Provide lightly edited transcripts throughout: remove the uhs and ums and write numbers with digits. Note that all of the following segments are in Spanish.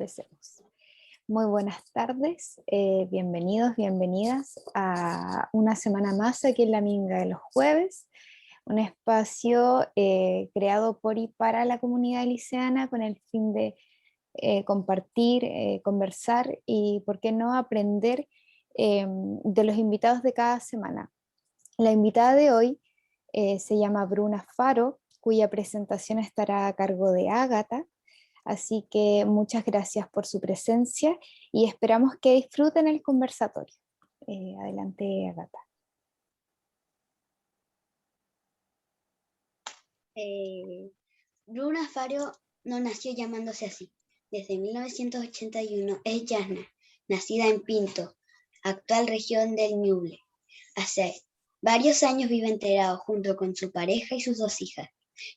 Empecemos. Muy buenas tardes, bienvenidos, bienvenidas a una semana más aquí en La Minga de los Jueves, un espacio creado por y para la comunidad liceana con el fin de compartir, conversar y, por qué no, aprender de los invitados de cada semana. La invitada de hoy se llama Bruna Faro, cuya presentación estará a cargo de Ágata. Así que muchas gracias por su presencia y esperamos que disfruten el conversatorio. Adelante, Agata. Bruna Faro no nació llamándose así. Desde 1981 es Yasna, nacida en Pinto, actual región del Ñuble. Hace varios años vive en Terao junto con su pareja y sus 2 hijas.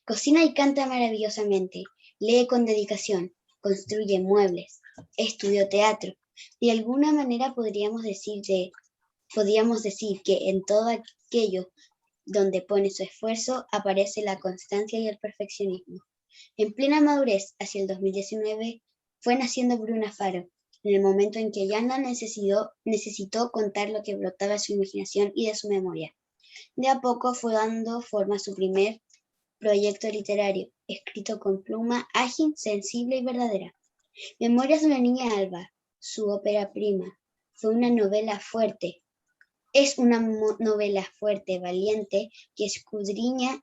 Cocina y canta maravillosamente, lee con dedicación, construye muebles, estudió teatro. De alguna manera podríamos decir que en todo aquello donde pone su esfuerzo aparece la constancia y el perfeccionismo. En plena madurez, hacia el 2019, fue naciendo Bruna Faro, en el momento en que Yana necesitó contar lo que brotaba de su imaginación y de su memoria. De a poco fue dando forma a su primer proyecto literario, escrito con pluma ágil, sensible y verdadera. Memorias de una niña alba, su ópera prima, fue una novela fuerte. Es una novela fuerte, valiente, que escudriña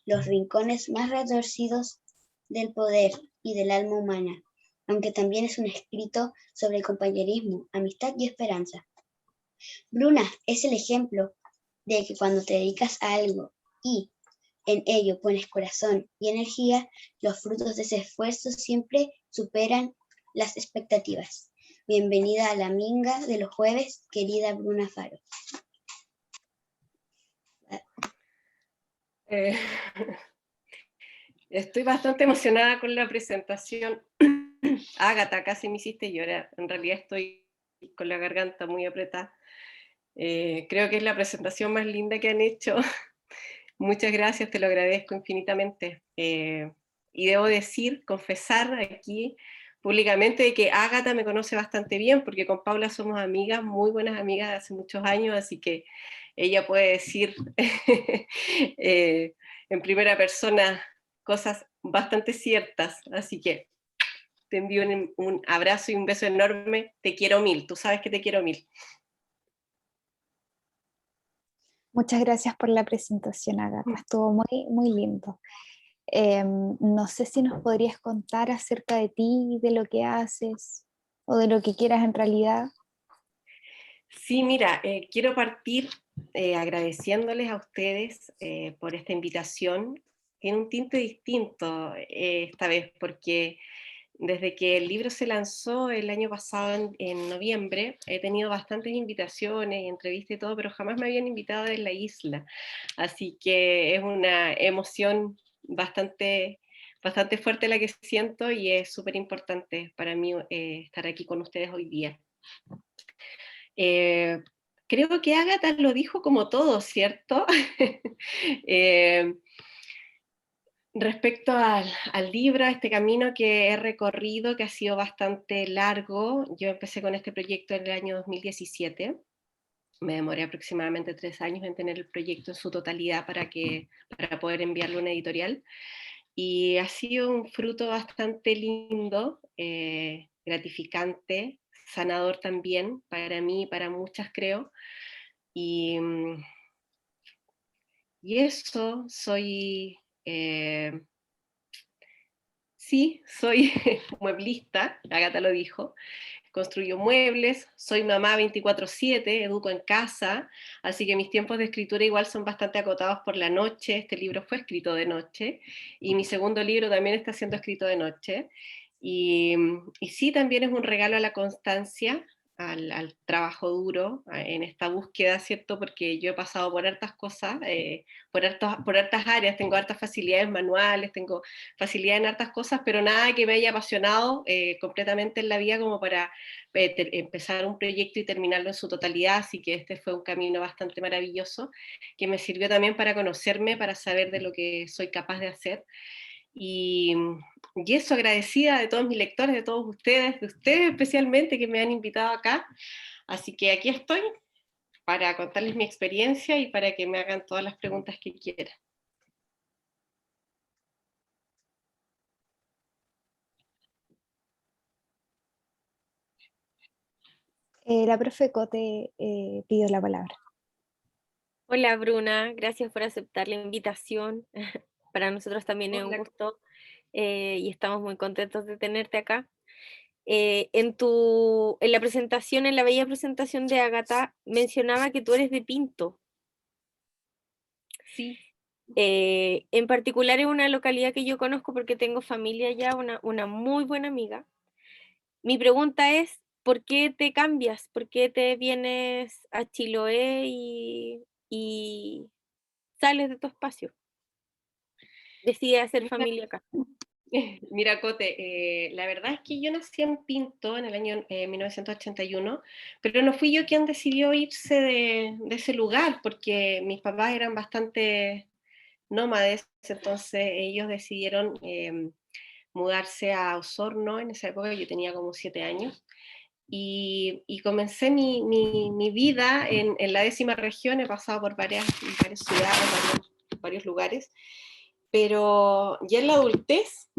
los rincones más retorcidos del poder y del alma humana, aunque también es un escrito sobre compañerismo, amistad y esperanza. Bruna es el ejemplo de que cuando te dedicas a algo y en ello pones corazón y energía, los frutos de ese esfuerzo siempre superan las expectativas. Bienvenida a La Minga de los Jueves, querida Bruna Faro. Estoy bastante emocionada con la presentación. Ágata, casi me hiciste llorar. En realidad estoy con la garganta muy apretada. Creo que es la presentación más linda que han hecho. Muchas gracias, te lo agradezco infinitamente. Y debo decir, confesar aquí públicamente de que Ágata me conoce bastante bien, porque con Paula somos amigas, muy buenas amigas de hace muchos años, así que ella puede decir en primera persona cosas bastante ciertas, así que te envío un abrazo y un beso enorme, te quiero mil, tú sabes que te quiero mil. Muchas gracias por la presentación, Agata. Estuvo muy, muy lindo. No sé si nos podrías contar acerca de ti, de lo que haces o de lo que quieras en realidad. Sí, mira, quiero partir agradeciéndoles a ustedes por esta invitación. Tiene un tinte distinto esta vez, porque desde que el libro se lanzó el año pasado, en noviembre, he tenido bastantes invitaciones y entrevistas y todo, pero jamás me habían invitado en la isla. Así que es una emoción bastante, bastante fuerte la que siento y es súper importante para mí estar aquí con ustedes hoy día. Creo que Ágata lo dijo como todo, ¿cierto? Respecto al libro, a este camino que he recorrido, que ha sido bastante largo, yo empecé con este proyecto en el año 2017, me demoré aproximadamente 3 años en tener el proyecto en su totalidad para poder enviarlo a una editorial, y ha sido un fruto bastante lindo, gratificante, sanador también, para mí y para muchas creo, y eso, sí, soy mueblista, Agata lo dijo, construyo muebles, soy mamá 24/7, educo en casa, así que mis tiempos de escritura igual son bastante acotados por la noche. Este libro fue escrito de noche y mi segundo libro también está siendo escrito de noche. Y sí, también es un regalo a la constancia, al trabajo duro, en esta búsqueda, ¿cierto? Porque yo he pasado por hartas cosas, por hartas áreas, tengo hartas facilidades manuales, tengo facilidad en hartas cosas, pero nada que me haya apasionado completamente en la vida como para empezar un proyecto y terminarlo en su totalidad, así que este fue un camino bastante maravilloso, que me sirvió también para conocerme, para saber de lo que soy capaz de hacer. Y, y eso, agradecida de todos mis lectores, de todos ustedes, de ustedes especialmente que me han invitado acá. Así que aquí estoy para contarles mi experiencia y para que me hagan todas las preguntas que quieran. La profe Cote pidió la palabra. Hola Bruna, gracias por aceptar la invitación. Para nosotros también es un gusto y estamos muy contentos de tenerte acá. En la presentación, en la bella presentación de Ágata, mencionaba que tú eres de Pinto. Sí. En particular es una localidad que yo conozco porque tengo familia allá, una muy buena amiga. Mi pregunta es, ¿por qué te cambias? ¿Por qué te vienes a Chiloé y sales de tu espacio? Decides hacer familia acá. Mira, Cote, la verdad es que yo nací en Pinto en el año 1981, pero no fui yo quien decidió irse de ese lugar, porque mis papás eran bastante nómades, entonces ellos decidieron mudarse a Osorno. En esa época yo tenía como 7 años, y comencé mi vida en la 10ª región. He pasado por varias ciudades, varios lugares, pero ya en la adultez,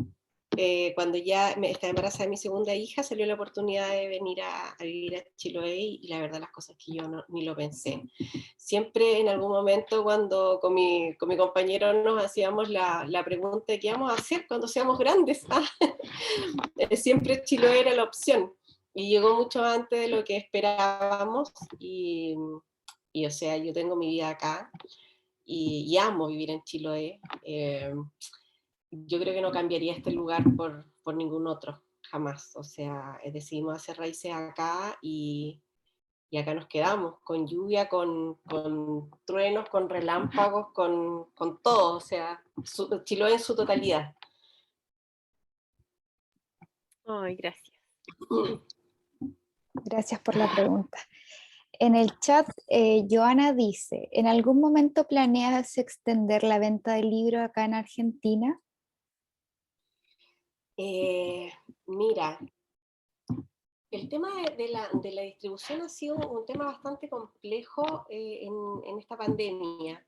cuando ya estaba embarazada de mi segunda hija, salió la oportunidad de venir a vivir a Chiloé, y la verdad las cosas que yo ni lo pensé. Siempre en algún momento cuando con mi compañero nos hacíamos la pregunta de qué vamos a hacer cuando seamos grandes, siempre Chiloé era la opción, y llegó mucho antes de lo que esperábamos, y o sea, yo tengo mi vida acá y amo vivir en Chiloé. Yo creo que no cambiaría este lugar por ningún otro, jamás. O sea, decidimos hacer raíces acá, y acá nos quedamos, con lluvia, con truenos, con relámpagos, con todo. O sea, Chiloé en su totalidad. Ay, gracias. Gracias por la pregunta. En el chat, Joana dice, ¿en algún momento planeas extender la venta de libros acá en Argentina? Mira, el tema de la distribución ha sido un tema bastante complejo en esta pandemia.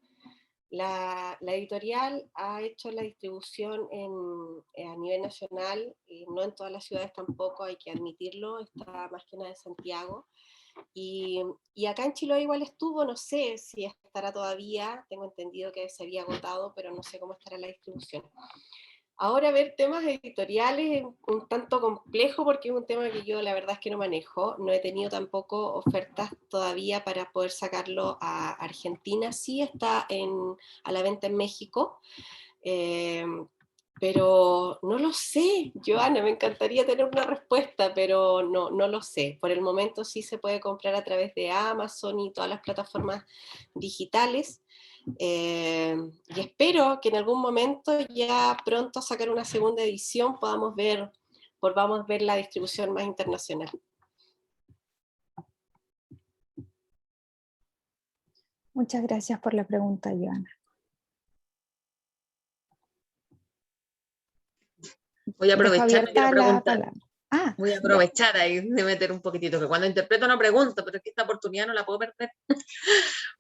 La editorial ha hecho la distribución a nivel nacional, no en todas las ciudades tampoco, hay que admitirlo, está más que nada en Santiago. Y acá en Chiloé igual estuvo, no sé si estará todavía, tengo entendido que se había agotado, pero no sé cómo estará la distribución. Ahora, ver temas editoriales es un tanto complejo, porque es un tema que yo la verdad es que no manejo. No he tenido tampoco ofertas todavía para poder sacarlo a Argentina. Sí está a la venta en México, pero no lo sé, Joana, me encantaría tener una respuesta, pero no lo sé. Por el momento sí se puede comprar a través de Amazon y todas las plataformas digitales. Y espero que en algún momento, ya pronto, sacar una segunda edición, podamos ver la distribución más internacional. Muchas gracias por la pregunta, Joana. Voy a aprovechar la palabra. Voy a aprovechar ahí de meter un poquitito, que cuando interpreto no pregunto, pero es que esta oportunidad no la puedo perder.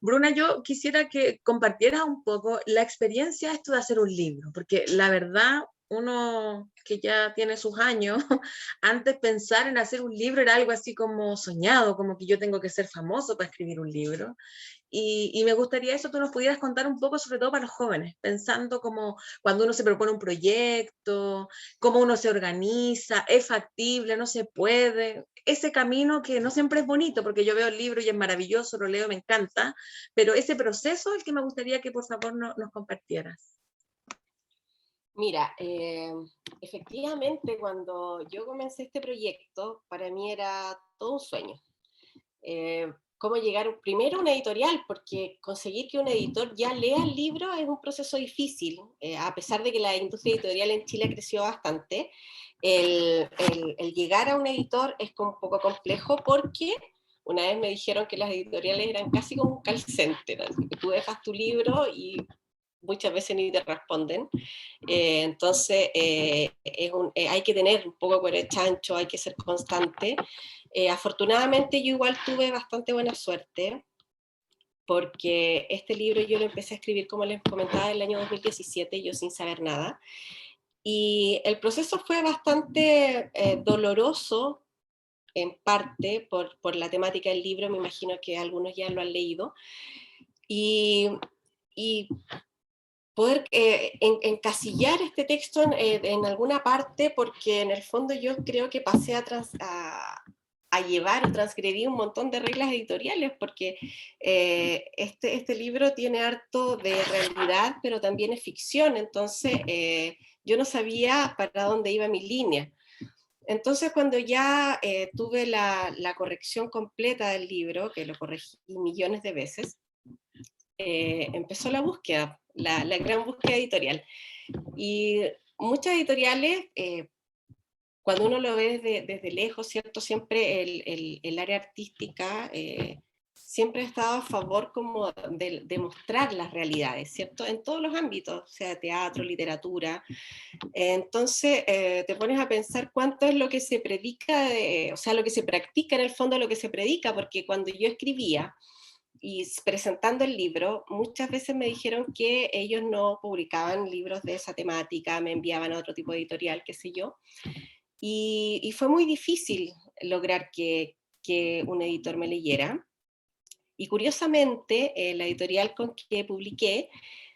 Bruna, yo quisiera que compartieras un poco la experiencia esto de hacer un libro, porque la verdad, uno que ya tiene sus años, antes pensar en hacer un libro era algo así como soñado, como que yo tengo que ser famoso para escribir un libro. Y me gustaría eso, tú nos pudieras contar un poco, sobre todo para los jóvenes, pensando como cuando uno se propone un proyecto, cómo uno se organiza, es factible, no se puede, ese camino que no siempre es bonito, porque yo veo el libro y es maravilloso, lo leo, me encanta, pero ese proceso es el que me gustaría que por favor nos compartieras. Mira, efectivamente, cuando yo comencé este proyecto, para mí era todo un sueño. Cómo llegar primero a una editorial, porque conseguir que un editor ya lea el libro es un proceso difícil, a pesar de que la industria editorial en Chile creció bastante. El llegar a un editor es un poco complejo, porque una vez me dijeron que las editoriales eran casi como un call center, así que tú dejas tu libro y muchas veces ni te responden. Entonces, hay que tener un poco de chancho, hay que ser constante. Afortunadamente yo igual tuve bastante buena suerte, porque este libro yo lo empecé a escribir, como les comentaba, en el año 2017, yo sin saber nada. Y el proceso fue bastante doloroso, en parte por la temática del libro, me imagino que algunos ya lo han leído, y poder encasillar este texto en alguna parte, porque en el fondo yo creo que pasé a llevar o transgredir un montón de reglas editoriales, porque este libro tiene harto de realidad, pero también es ficción, entonces yo no sabía para dónde iba mi línea. Entonces, cuando ya tuve la corrección completa del libro, que lo corregí millones de veces, empezó la búsqueda, la gran búsqueda editorial. Y muchas editoriales, cuando uno lo ve desde lejos, ¿cierto? Siempre el área artística siempre ha estado a favor como de mostrar las realidades, ¿cierto? En todos los ámbitos, sea teatro, literatura. Entonces te pones a pensar cuánto es lo que se predica, o sea, lo que se practica en el fondo, lo que se predica, porque cuando yo escribía y presentando el libro, muchas veces me dijeron que ellos no publicaban libros de esa temática, me enviaban a otro tipo de editorial, qué sé yo, y fue muy difícil lograr que un editor me leyera. Y curiosamente, la editorial con que publiqué,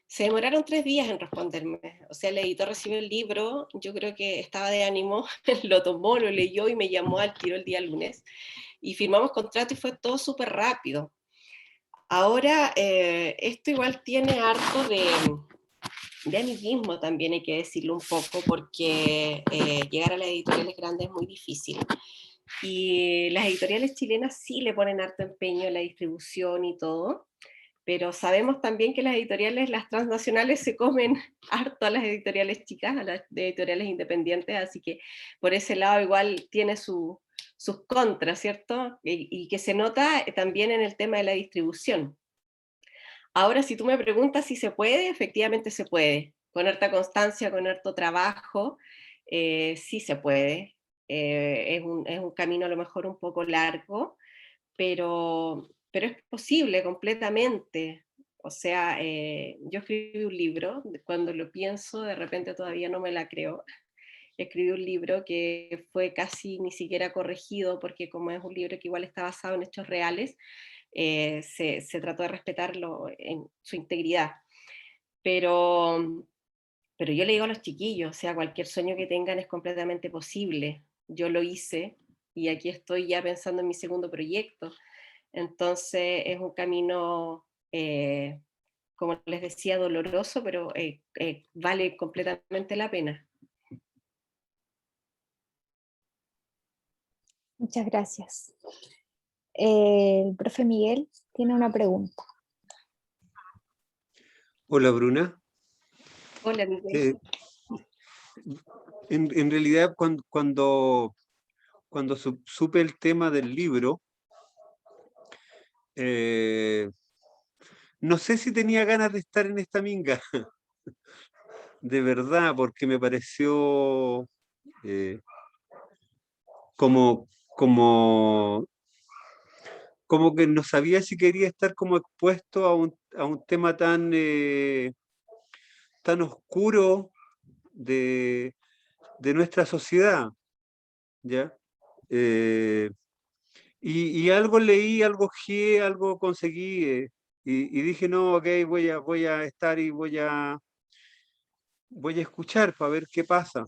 se demoraron 3 días en responderme. O sea, el editor recibió el libro, yo creo que estaba de ánimo, lo tomó, lo leyó y me llamó al tiro el día lunes. Y firmamos contrato y fue todo súper rápido. Ahora, esto igual tiene harto de amiguismo también, hay que decirlo un poco, porque llegar a las editoriales grandes es muy difícil. Y las editoriales chilenas sí le ponen harto empeño en la distribución y todo, pero sabemos también que las editoriales, las transnacionales, se comen harto a las editoriales chicas, a las editoriales independientes, así que por ese lado igual tiene sus contras, ¿cierto? Y que se nota también en el tema de la distribución. Ahora, si tú me preguntas si se puede, efectivamente se puede. Con harta constancia, con harto trabajo, sí se puede. Es un camino a lo mejor un poco largo, pero es posible completamente. O sea, yo escribí un libro, cuando lo pienso, de repente todavía no me la creo. Escribí un libro que fue casi ni siquiera corregido, porque como es un libro que igual está basado en hechos reales, se trató de respetarlo en su integridad. Pero, pero yo le digo a los chiquillos, o sea, cualquier sueño que tengan es completamente posible. Yo lo hice y aquí estoy ya pensando en mi segundo proyecto. Entonces es un camino, como les decía, doloroso, pero vale completamente la pena. Muchas gracias. El profe Miguel tiene una pregunta. Hola, Bruna. Hola, Miguel. En realidad, cuando supe el tema del libro, no sé si tenía ganas de estar en esta minga, de verdad, porque me pareció como, como, como que no sabía si quería estar como expuesto a un tema tan, tan oscuro de nuestra sociedad, ¿ya? Y algo leí, algo gié, algo conseguí, y dije, no, ok, voy a estar y voy a escuchar para ver qué pasa.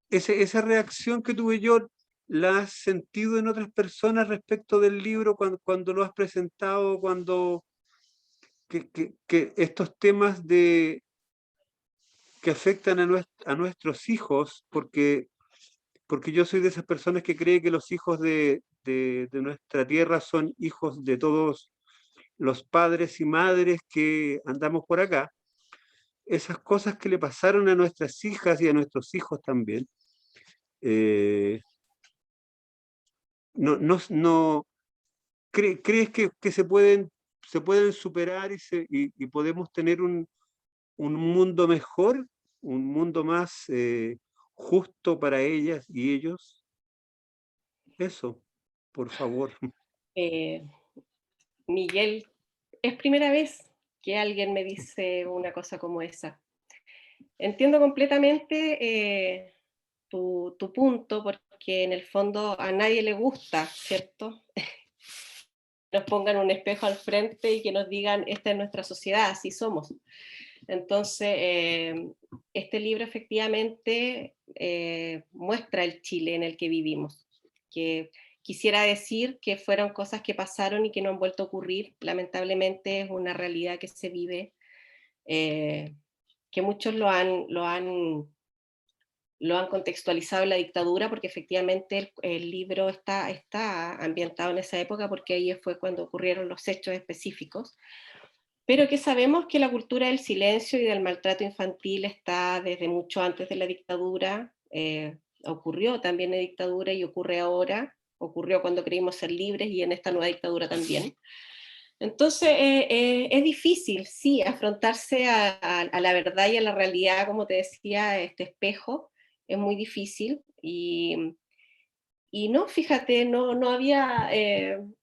Esa reacción que tuve yo, ¿la has sentido en otras personas respecto del libro cuando lo has presentado, cuando que estos temas que afectan a nuestros hijos, porque yo soy de esas personas que cree que los hijos de nuestra tierra son hijos de todos los padres y madres que andamos por acá? Esas cosas que le pasaron a nuestras hijas y a nuestros hijos también, no, ¿crees que se pueden se pueden superar y podemos tener un mundo mejor, un mundo más justo para ellas y ellos. Eso, por favor. Miguel, es primera vez que alguien me dice una cosa como esa. Entiendo completamente tu punto, porque en el fondo a nadie le gusta, ¿cierto? Nos pongan un espejo al frente y que nos digan, esta es nuestra sociedad, así somos. Entonces, este libro efectivamente muestra el Chile en el que vivimos, que quisiera decir que fueron cosas que pasaron y que no han vuelto a ocurrir. Lamentablemente es una realidad que se vive, que muchos lo han contextualizado en la dictadura, porque efectivamente el libro está ambientado en esa época, porque ahí fue cuando ocurrieron los hechos específicos, pero que sabemos que la cultura del silencio y del maltrato infantil está desde mucho antes de la dictadura, ocurrió también en la dictadura y ocurre ahora, ocurrió cuando creímos ser libres y en esta nueva dictadura también. Entonces, es difícil, sí, afrontarse a la verdad y a la realidad, como te decía, este espejo, es muy difícil. Y no, fíjate, no había,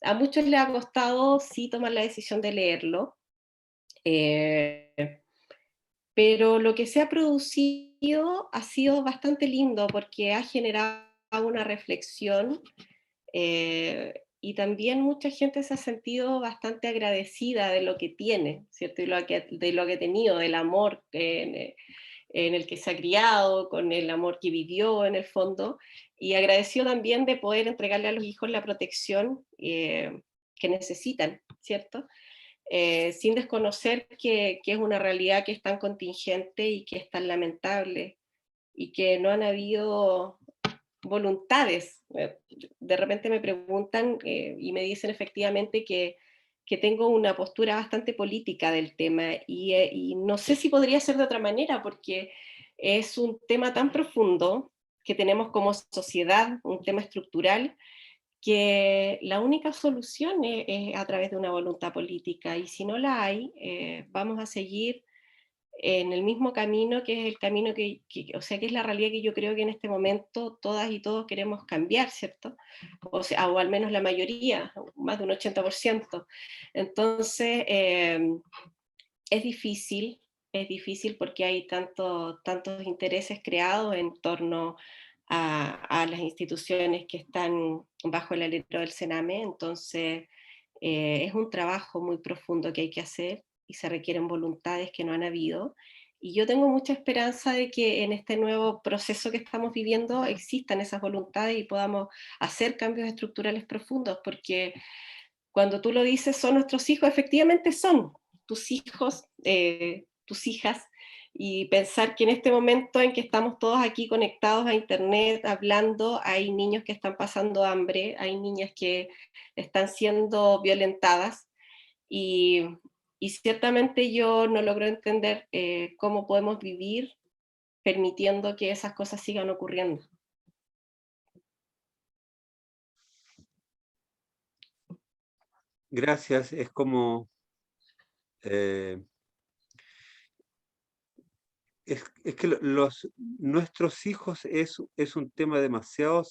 a muchos les ha costado sí tomar la decisión de leerlo, pero lo que se ha producido ha sido bastante lindo porque ha generado una reflexión, y también mucha gente se ha sentido bastante agradecida de lo que tiene, ¿cierto? Y de lo que ha tenido, del amor en el que se ha criado, con el amor que vivió en el fondo, y agradecido también de poder entregarle a los hijos la protección que necesitan, ¿cierto? Sin desconocer que es una realidad que es tan contingente y que es tan lamentable, y que no han habido voluntades. De repente me preguntan y me dicen efectivamente que tengo una postura bastante política del tema, y no sé si podría ser de otra manera, porque es un tema tan profundo que tenemos como sociedad, un tema estructural, que la única solución es a través de una voluntad política, y si no la hay, vamos a seguir en el mismo camino, que es el camino o sea, que es la realidad que yo creo que en este momento todas y todos queremos cambiar, ¿cierto? O sea, o al menos la mayoría, más de un 80%. Entonces, es difícil porque hay tantos intereses creados en torno a las instituciones que están bajo el alero del Sename. Entonces, es un trabajo muy profundo que hay que hacer y se requieren voluntades que no han habido. Y yo tengo mucha esperanza de que en este nuevo proceso que estamos viviendo existan esas voluntades y podamos hacer cambios estructurales profundos, porque cuando tú lo dices, son nuestros hijos, efectivamente son tus hijos, tus hijas, y pensar que en este momento en que estamos todos aquí conectados a internet, hablando, hay niños que están pasando hambre, hay niñas que están siendo violentadas, y, y ciertamente yo no logro entender cómo podemos vivir permitiendo que esas cosas sigan ocurriendo. Gracias, es como... es que nuestros hijos es un tema demasiado,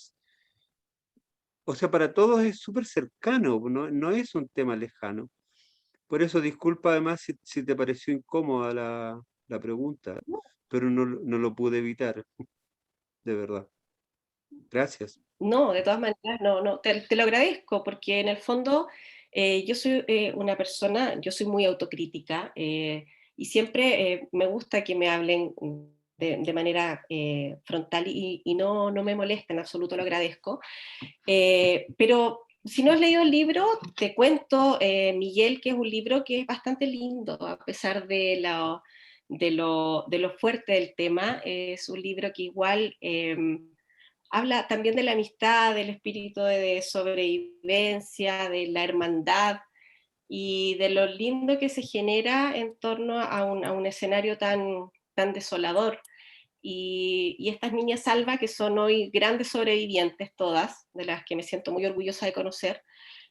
o sea, para todos es súper cercano, no es un tema lejano. Por eso disculpa además si te pareció incómoda la pregunta, pero no lo pude evitar, de verdad. Gracias. No, de todas maneras, no, te lo agradezco, porque en el fondo yo soy una persona, yo soy muy autocrítica, y siempre me gusta que me hablen de manera frontal, y no me molesta en absoluto, lo agradezco. Pero si no has leído el libro, te cuento, Miguel, que es un libro que es bastante lindo, a pesar de lo fuerte del tema. Es un libro que igual habla también de la amistad, del espíritu de sobrevivencia, de la hermandad y de lo lindo que se genera en torno a un escenario tan desolador. Y estas niñas salva, que son hoy grandes sobrevivientes todas, de las que me siento muy orgullosa de conocer,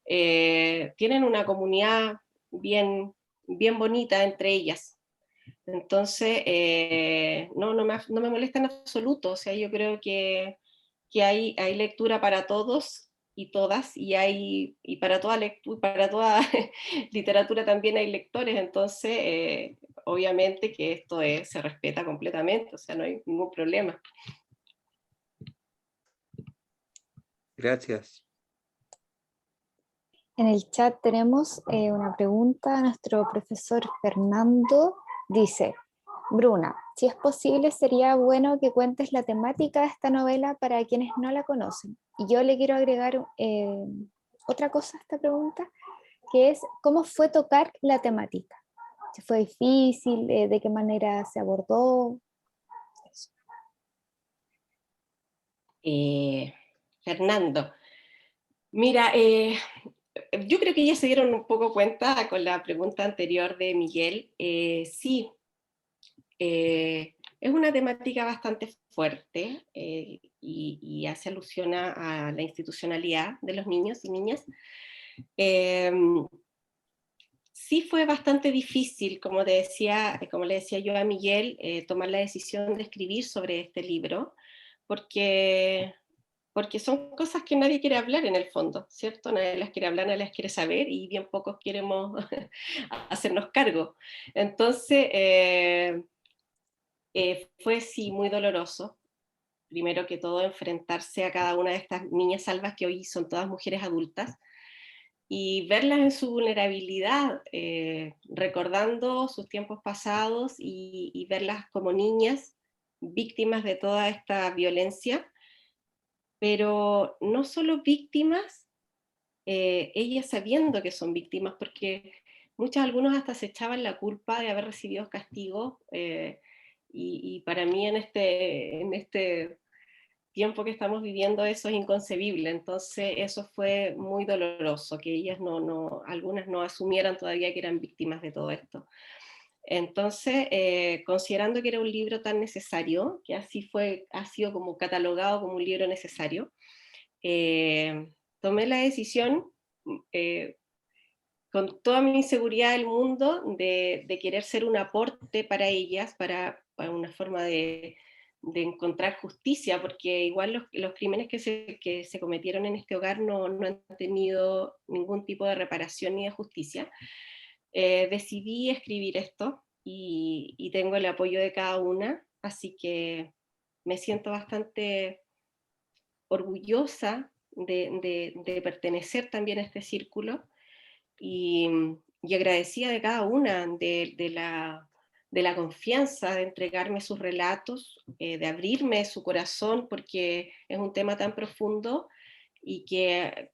tienen una comunidad bien, bien bonita entre ellas. Entonces, no me molesta en absoluto, o sea, yo creo que hay lectura para todos y todas, y para toda lectura, para toda literatura también hay lectores, entonces, obviamente que esto se respeta completamente, o sea, no hay ningún problema. Gracias. En el chat tenemos una pregunta. Nuestro profesor Fernando dice: Bruna, si es posible, sería bueno que cuentes la temática de esta novela para quienes no la conocen. Y yo le quiero agregar otra cosa a esta pregunta, que es: ¿cómo fue tocar la temática? ¿Si fue difícil? ¿De qué manera se abordó? Eso. Fernando, mira, yo creo que ya se dieron un poco cuenta con la pregunta anterior de Miguel. Sí, es una temática bastante fuerte y hace alusión a la institucionalidad de los niños y niñas. Sí fue bastante difícil, como le decía yo a Miguel, tomar la decisión de escribir sobre este libro, porque son cosas que nadie quiere hablar en el fondo, ¿cierto? Nadie las quiere hablar, nadie las quiere saber y bien pocos queremos hacernos cargo. Entonces, fue sí muy doloroso, primero que todo enfrentarse a cada una de estas niñas salvas que hoy son todas mujeres adultas y verlas en su vulnerabilidad, recordando sus tiempos pasados y verlas como niñas víctimas de toda esta violencia, pero no solo víctimas, ellas sabiendo que son víctimas, porque algunos hasta se echaban la culpa de haber recibido castigos, y para mí en este tiempo que estamos viviendo eso es inconcebible, entonces eso fue muy doloroso, que ellas algunas no asumieran todavía que eran víctimas de todo esto. Entonces, considerando que era un libro tan necesario, que ha sido como catalogado como un libro necesario, tomé la decisión, eh, con toda mi inseguridad del mundo, de querer ser un aporte para ellas, para una forma de encontrar justicia, porque igual los crímenes que se cometieron en este hogar no han tenido ningún tipo de reparación ni de justicia. Decidí escribir esto y tengo el apoyo de cada una, así que me siento bastante orgullosa de pertenecer también a este círculo y, y agradecida de cada una de la confianza de entregarme sus relatos, de abrirme su corazón, porque es un tema tan profundo y que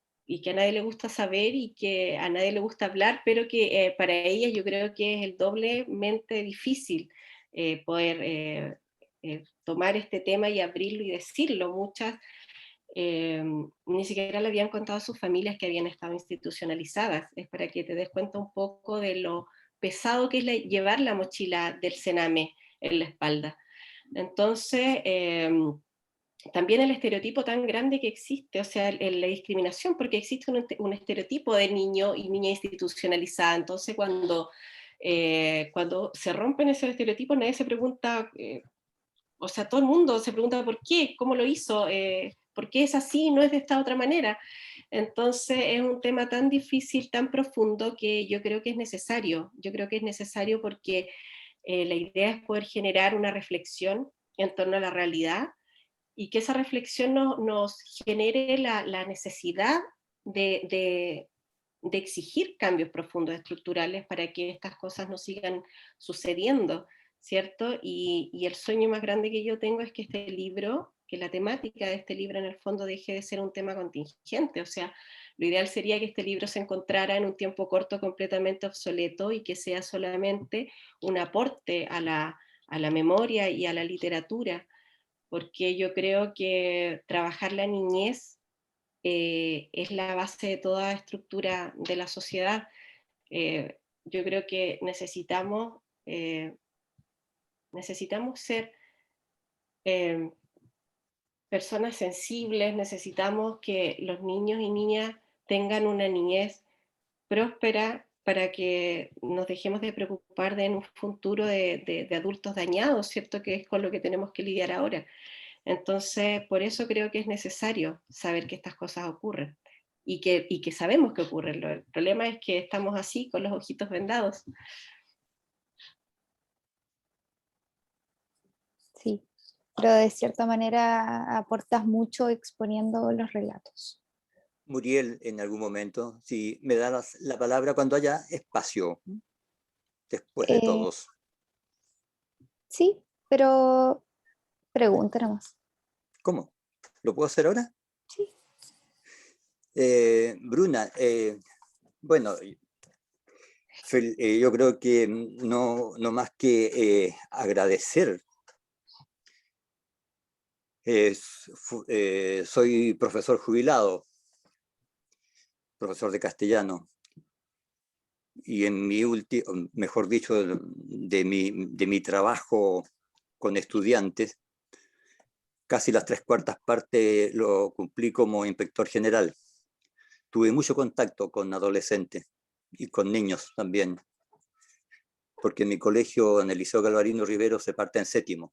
a nadie le gusta saber y que a nadie le gusta hablar, pero que para ellas yo creo que es el doblemente difícil poder tomar este tema y abrirlo y decirlo. Muchas ni siquiera le habían contado a sus familias que habían estado institucionalizadas. Es para que te des cuenta un poco de lo pesado que es llevar la mochila del cename en la espalda. Entonces, también el estereotipo tan grande que existe, o sea, la discriminación, porque existe un estereotipo de niño y niña institucionalizada. Entonces, cuando se rompen esos estereotipos, nadie se pregunta, o sea, todo el mundo se pregunta por qué, cómo lo hizo, por qué es así, no es de esta otra manera. Entonces es un tema tan difícil, tan profundo, que yo creo que es necesario. Yo creo que es necesario porque la idea es poder generar una reflexión en torno a la realidad y que esa reflexión nos genere la necesidad de exigir cambios profundos estructurales para que estas cosas no sigan sucediendo, ¿cierto? Y el sueño más grande que yo tengo es que este libro, que la temática de este libro en el fondo deje de ser un tema contingente, o sea, lo ideal sería que este libro se encontrara en un tiempo corto completamente obsoleto y que sea solamente un aporte a la memoria y a la literatura, porque yo creo que trabajar la niñez es la base de toda estructura de la sociedad. Yo creo que necesitamos ser eh, personas sensibles, necesitamos que los niños y niñas tengan una niñez próspera, para que nos dejemos de preocupar de en un futuro de adultos dañados, ¿cierto? Que es con lo que tenemos que lidiar ahora. Entonces, por eso creo que es necesario saber que estas cosas ocurren y que sabemos que ocurren. El problema es que estamos así, con los ojitos vendados. Sí, pero de cierta manera aportas mucho exponiendo los relatos. Muriel, en algún momento, si me das la palabra cuando haya espacio, después de Eh, todos. sí, pero pregunta nomás. ¿Cómo? ¿Lo puedo hacer ahora? Sí. Bruna, bueno, yo creo que no más que agradecer. Soy profesor jubilado, profesor de castellano, y en mi último, mejor dicho, de mi trabajo con estudiantes, casi las 3/4 partes lo cumplí como inspector general. Tuve mucho contacto con adolescentes y con niños también, porque en mi colegio, en el Liceo Galvarino Rivero, se parte en 7º.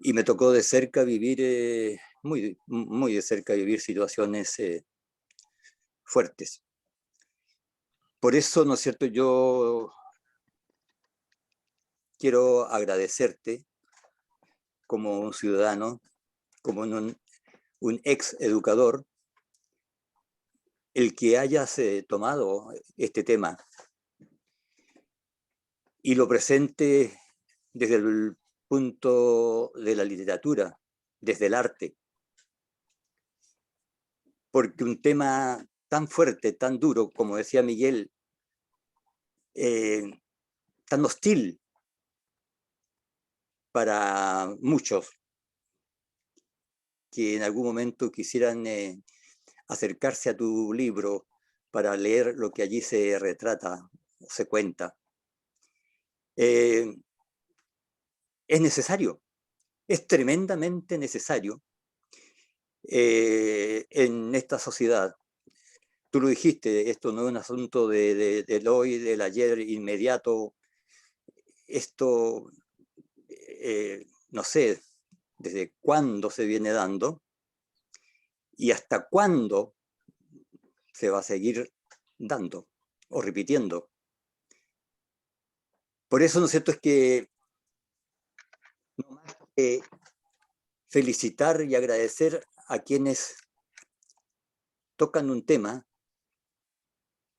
Y me tocó de cerca vivir, muy de cerca vivir situaciones fuertes. Por eso, ¿no es cierto?, yo quiero agradecerte como un ciudadano, como un ex educador, el que hayas tomado este tema y lo presente desde el punto de la literatura, desde el arte. Porque un tema tan fuerte, tan duro, como decía Miguel, tan hostil para muchos que en algún momento quisieran acercarse a tu libro para leer lo que allí se retrata o se cuenta. Es necesario, es tremendamente necesario en esta sociedad. Tú lo dijiste, esto no es un asunto del hoy, del ayer inmediato. Esto, no sé desde cuándo se viene dando y hasta cuándo se va a seguir dando o repitiendo. Por eso, ¿no es cierto?, es que no más que felicitar y agradecer a quienes tocan un tema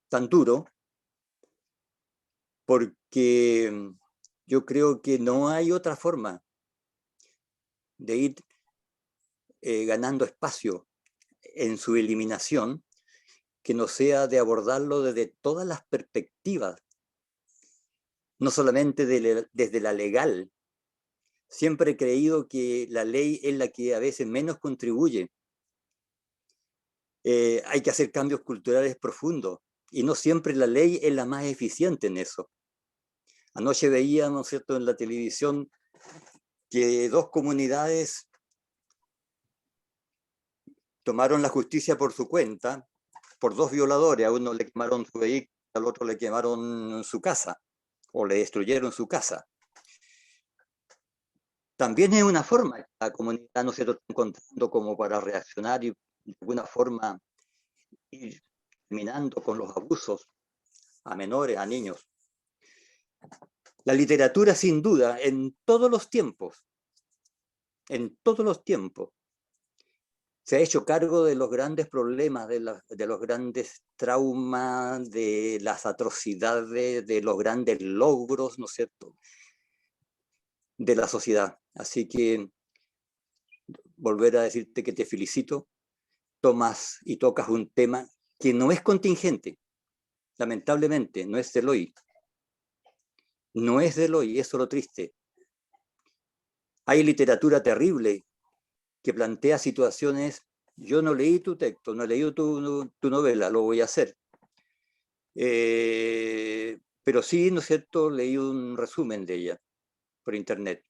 tan duro, porque yo creo que no hay otra forma de ir ganando espacio en su eliminación que no sea de abordarlo desde todas las perspectivas, no solamente desde la legal. Siempre he creído que la ley es la que a veces menos contribuye. Hay que hacer cambios culturales profundos y no siempre la ley es la más eficiente en eso. Anoche veía, ¿no es cierto?, en la televisión que 2 comunidades tomaron la justicia por su cuenta por 2 violadores. A uno le quemaron su vehículo, al otro le quemaron su casa o le destruyeron su casa. También es una forma que la comunidad no se está encontrando como para reaccionar y de alguna forma ir terminando con los abusos a menores, a niños. La literatura, sin duda, en todos los tiempos, se ha hecho cargo de los grandes problemas, de los grandes traumas, de las atrocidades, de los grandes logros, ¿no es cierto?, de la sociedad. Así que volver a decirte que te felicito, tomas y tocas un tema que no es contingente, lamentablemente, no es del hoy. No es del hoy, eso es lo triste. Hay literatura terrible que plantea situaciones. Yo no leí tu texto, no he leído tu novela, lo voy a hacer. Pero sí, ¿no es cierto?, leí un resumen de ella por internet.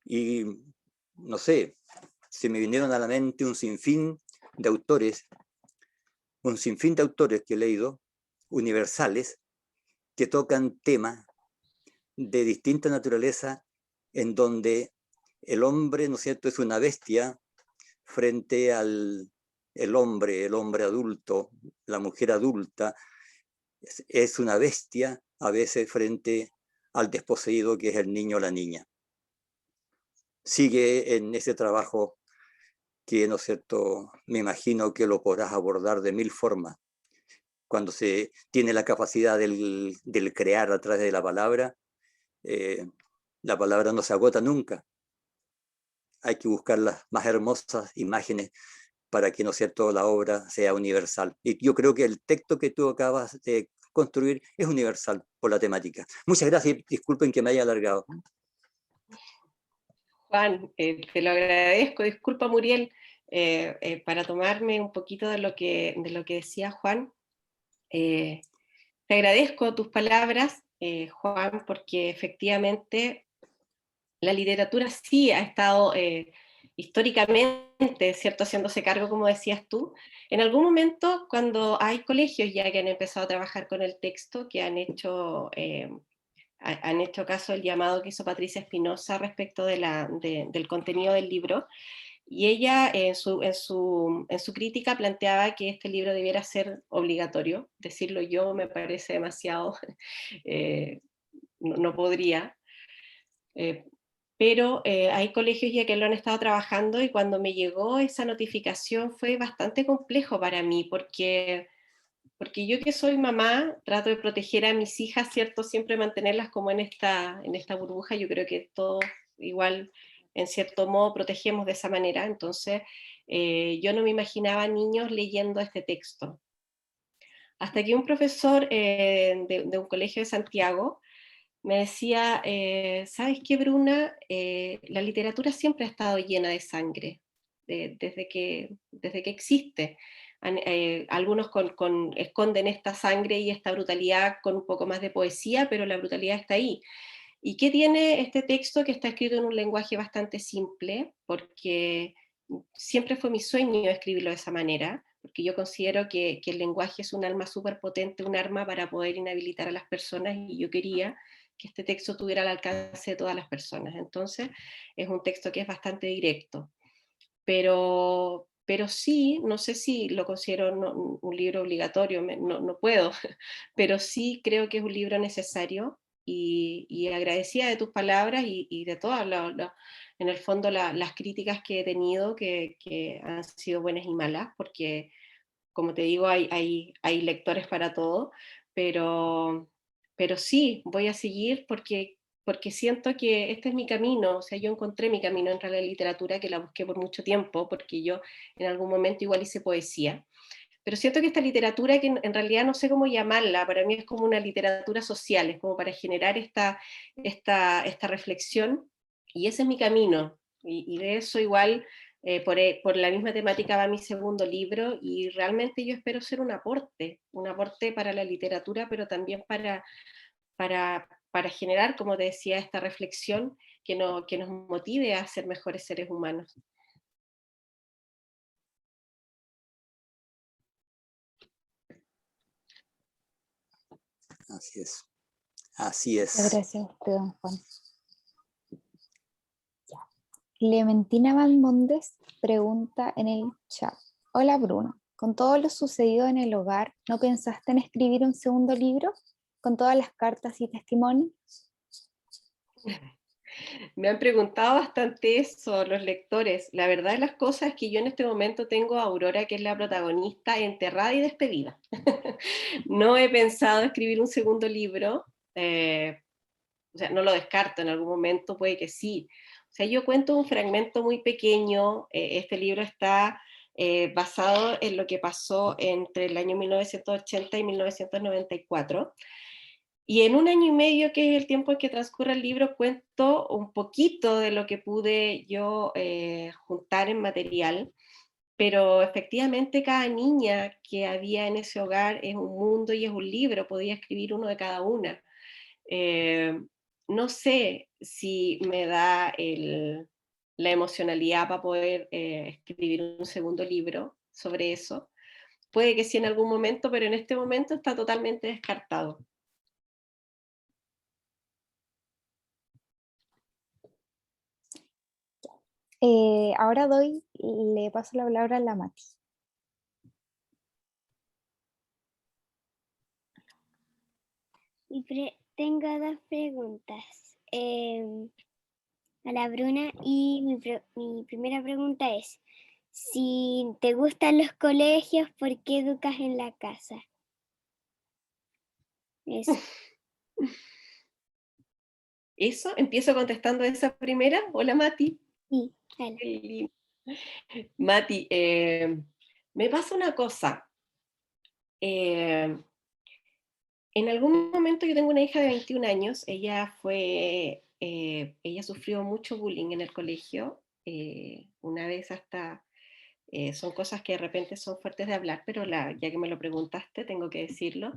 Y, no sé, se me vinieron a la mente un sinfín de autores un sinfín de autores que he leído, universales, que tocan temas de distinta naturaleza, en donde el hombre, ¿no es cierto?, es una bestia frente al el hombre adulto, la mujer adulta, es una bestia a veces frente al desposeído que es el niño o la niña. Sigue en ese trabajo que, ¿no es cierto?, me imagino que lo podrás abordar de mil formas. Cuando se tiene la capacidad del crear a través de la palabra no se agota nunca. Hay que buscar las más hermosas imágenes para que, ¿no es cierto?, la obra sea universal. Y yo creo que el texto que tú acabas de construir es universal por la temática. Muchas gracias y disculpen que me haya alargado. Juan, te lo agradezco. Disculpa, Muriel, para tomarme un poquito de lo que decía Juan. Te agradezco tus palabras, Juan, porque efectivamente la literatura sí ha estado históricamente, ¿cierto?, haciéndose cargo, como decías tú. En algún momento, cuando hay colegios ya que han empezado a trabajar con el texto, que han hecho caso del llamado que hizo Patricia Espinosa respecto del contenido del libro, y ella en su crítica planteaba que este libro debiera ser obligatorio. Decirlo yo me parece demasiado, no podría, pero hay colegios ya que lo han estado trabajando, y cuando me llegó esa notificación fue bastante complejo para mí, porque yo, que soy mamá, trato de proteger a mis hijas, ¿cierto? Siempre mantenerlas como en esta burbuja. Yo creo que todos igual, en cierto modo, protegemos de esa manera. Entonces, yo no me imaginaba niños leyendo este texto. Hasta que un profesor de un colegio de Santiago me decía, ¿sabes qué, Bruna? La literatura siempre ha estado llena de sangre, desde que existe. Algunos esconden esta sangre y esta brutalidad con un poco más de poesía, pero la brutalidad está ahí. ¿Y qué tiene este texto, que está escrito en un lenguaje bastante simple? Porque siempre fue mi sueño escribirlo de esa manera, porque yo considero que el lenguaje es un arma súper potente, un arma para poder inhabilitar a las personas, y yo quería que este texto tuviera el alcance de todas las personas. Entonces, es un texto que es bastante directo. Pero sí, no sé si lo considero un libro obligatorio, no puedo, pero sí creo que es un libro necesario, y agradecida de tus palabras y de todas, en el fondo, las críticas que he tenido, que han sido buenas y malas, porque, como te digo, hay lectores para todo, pero sí, voy a seguir porque siento que este es mi camino. O sea, yo encontré mi camino entre la literatura, que la busqué por mucho tiempo, porque yo en algún momento igual hice poesía, pero siento que esta literatura, que en realidad no sé cómo llamarla, para mí es como una literatura social, es como para generar esta reflexión, y ese es mi camino, y de eso igual, por la misma temática va mi segundo libro, y realmente yo espero ser un aporte para la literatura, pero también para generar, como te decía, esta reflexión que nos motive a ser mejores seres humanos. Así es. Así es. Muchas gracias a usted, don Juan. Clementina Valmondes pregunta en el chat: hola, Bruno, con todo lo sucedido en el hogar, ¿no pensaste en escribir un segundo libro con todas las cartas y testimonios? Me han preguntado bastante eso los lectores. La verdad de las cosas es que yo en este momento tengo a Aurora, que es la protagonista, enterrada y despedida. No he pensado escribir un segundo libro, o sea, no lo descarto, en algún momento puede que sí. O sea, yo cuento un fragmento muy pequeño. Este libro está basado en lo que pasó entre el año 1980 y 1994. Y en un año y medio, que es el tiempo en que transcurre el libro, cuento un poquito de lo que pude yo juntar en material, pero efectivamente cada niña que había en ese hogar es un mundo y es un libro, podía escribir uno de cada una. Eh, no sé si me da la emocionalidad para poder escribir un segundo libro sobre eso, puede que sí en algún momento, pero en este momento está totalmente descartado. Ahora le paso la palabra a la Mati. Tengo dos preguntas a la Bruna, y mi primera pregunta es, si te gustan los colegios, ¿por qué educas en la casa? Eso. Eso, empiezo contestando esa primera. Hola Mati. Sí, dale. Mati, me pasa una cosa. En algún momento yo tengo una hija de 21 años, ella sufrió mucho bullying en el colegio, una vez hasta, son cosas que de repente son fuertes de hablar, pero ya que me lo preguntaste, tengo que decirlo.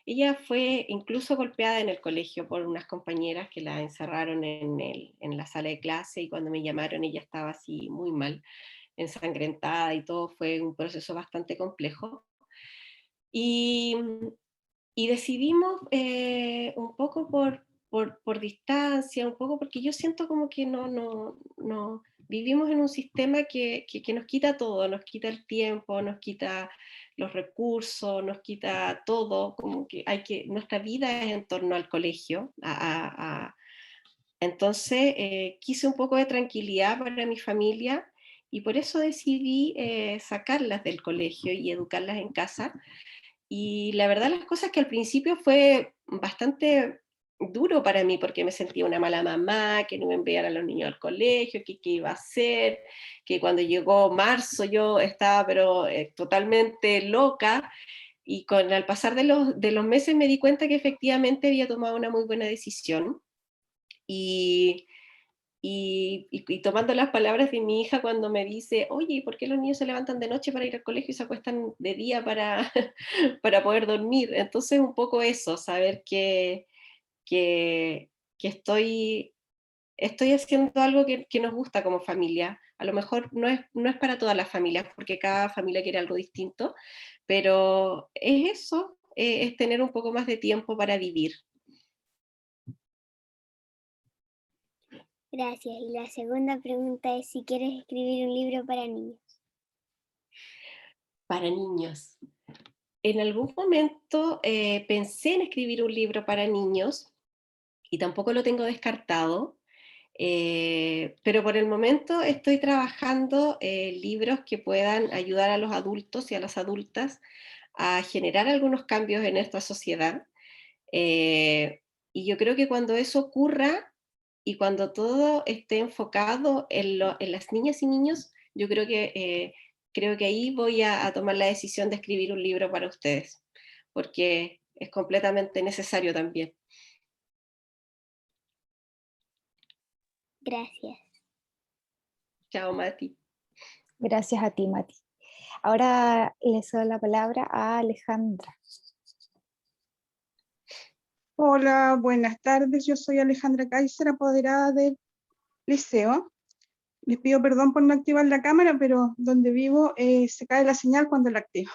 Ella fue incluso golpeada en el colegio por unas compañeras que la encerraron en la sala de clase, y cuando me llamaron ella estaba así muy mal, ensangrentada y todo, fue un proceso bastante complejo. Y decidimos un poco por distancia, un poco porque yo siento como que no vivimos en un sistema que nos quita todo, nos quita el tiempo, nos quita los recursos, nos quita todo, como que nuestra vida es en torno al colegio. Entonces quise un poco de tranquilidad para mi familia, y por eso decidí sacarlas del colegio y educarlas en casa. Y la verdad las cosas que al principio fue bastante duro para mí, porque me sentía una mala mamá, que no me enviara a los niños al colegio, que qué iba a hacer, que cuando llegó marzo yo estaba pero totalmente loca, y al pasar de los meses me di cuenta que efectivamente había tomado una muy buena decisión. Y tomando las palabras de mi hija cuando me dice, oye, ¿por qué los niños se levantan de noche para ir al colegio y se acuestan de día para, para poder dormir? Entonces un poco eso, saber que estoy haciendo algo que nos gusta como familia. A lo mejor no es para todas las familias, porque cada familia quiere algo distinto, pero es eso, es tener un poco más de tiempo para vivir. Gracias. Y la segunda pregunta es si quieres escribir un libro para niños. Para niños. En algún momento pensé en escribir un libro para niños, y tampoco lo tengo descartado, pero por el momento estoy trabajando libros que puedan ayudar a los adultos y a las adultas a generar algunos cambios en esta sociedad. Y yo creo que cuando eso ocurra y cuando todo esté enfocado en las niñas y niños, yo creo que ahí voy a tomar la decisión de escribir un libro para ustedes, porque es completamente necesario también. Gracias. Chao, Mati. Gracias a ti, Mati. Ahora le cedo la palabra a Alejandra. Hola, buenas tardes. Yo soy Alejandra Kaiser, apoderada del liceo. Les pido perdón por no activar la cámara, pero donde vivo se cae la señal cuando la activo.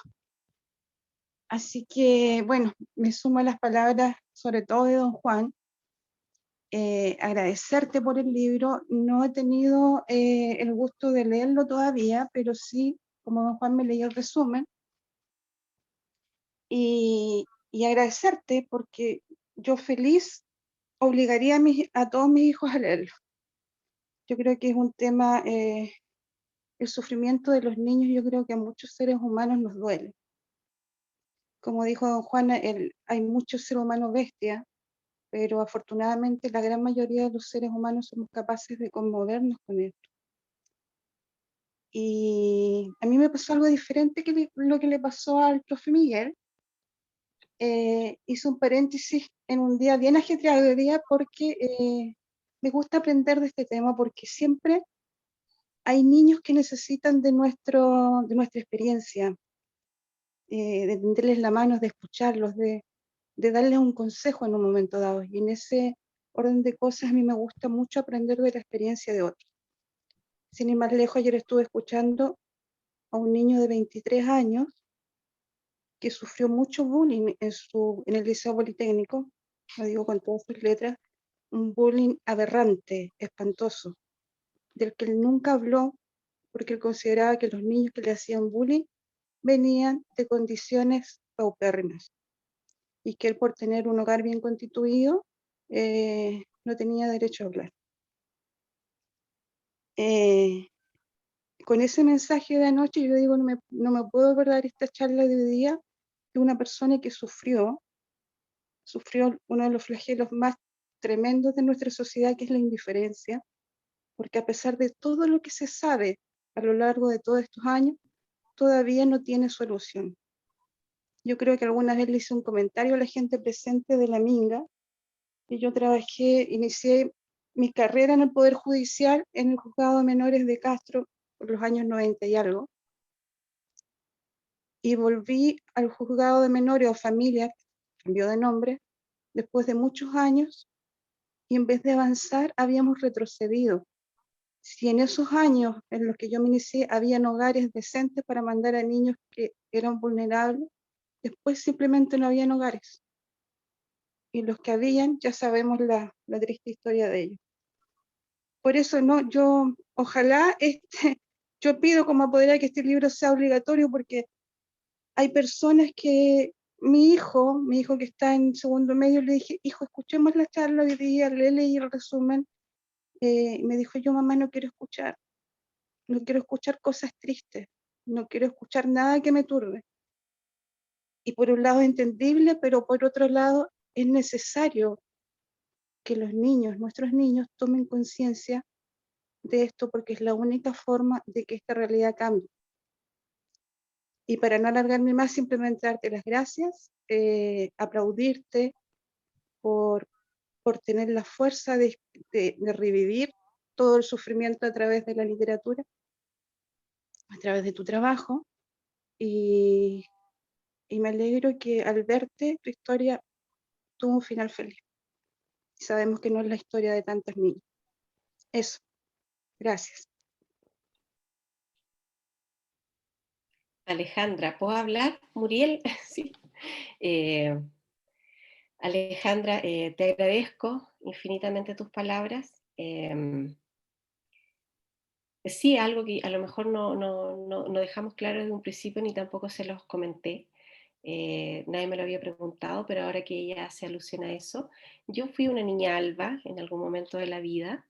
Así que, bueno, me sumo a las palabras, sobre todo de don Juan. Agradecerte por el libro. No he tenido el gusto de leerlo todavía, pero sí, como don Juan me leyó el resumen. Y agradecerte porque yo feliz obligaría a todos mis hijos a leerlo. Yo creo que es un tema, el sufrimiento de los niños, yo creo que a muchos seres humanos nos duele. Como dijo don Juan, hay muchos seres humanos bestias, pero afortunadamente la gran mayoría de los seres humanos somos capaces de conmovernos con esto. Y a mí me pasó algo diferente que lo que le pasó al profe Miguel. Hice un paréntesis en un día bien ajetreado de día porque me gusta aprender de este tema, porque siempre hay niños que necesitan de nuestra experiencia, de tenderles la mano, de escucharlos, de darles un consejo en un momento dado. Y en ese orden de cosas a mí me gusta mucho aprender de la experiencia de otros. Sin ir más lejos, ayer estuve escuchando a un niño de 23 años que sufrió mucho bullying en el Liceo Politécnico, lo digo con todas sus letras, un bullying aberrante, espantoso, del que él nunca habló, porque él consideraba que los niños que le hacían bullying venían de condiciones paupérrimas, y que él, por tener un hogar bien constituido, no tenía derecho a hablar. Con ese mensaje de anoche, yo digo, no me puedo perder esta charla de hoy día de una persona que sufrió uno de los flagelos más tremendos de nuestra sociedad, que es la indiferencia, porque a pesar de todo lo que se sabe a lo largo de todos estos años, todavía no tiene solución. Yo creo que alguna vez le hice un comentario a la gente presente de la Minga, y yo inicié mi carrera en el Poder Judicial en el Juzgado de Menores de Castro por los años 90 y algo, y volví al Juzgado de Menores o Familia, cambió de nombre, después de muchos años, y en vez de avanzar habíamos retrocedido. Si en esos años en los que yo me inicié habían hogares decentes para mandar a niños que eran vulnerables, después simplemente no habían hogares. Y los que habían, ya sabemos la triste historia de ellos. Por eso ojalá yo pido como apoderada que este libro sea obligatorio, porque hay personas que, mi hijo que está en segundo medio, le dije, hijo, escuchemos la charla hoy día, le leí el resumen, y me dijo, yo mamá no quiero escuchar cosas tristes, no quiero escuchar nada que me turbe. Y por un lado es entendible, pero por otro lado es necesario que nuestros niños, tomen conciencia de esto, porque es la única forma de que esta realidad cambie. Y para no alargarme más, simplemente darte las gracias, aplaudirte por tener la fuerza de revivir todo el sufrimiento a través de la literatura, a través de tu trabajo, y me alegro que al verte tu historia tuvo un final feliz. Y sabemos que no es la historia de tantos niños. Eso, gracias. Alejandra, ¿puedo hablar? Muriel, sí. Alejandra, te agradezco infinitamente tus palabras. Sí, algo que a lo mejor no dejamos claro desde un principio, ni tampoco se los comenté. Nadie me lo había preguntado, pero ahora que ella hace alusión a eso, yo fui una niña alba en algún momento de la vida.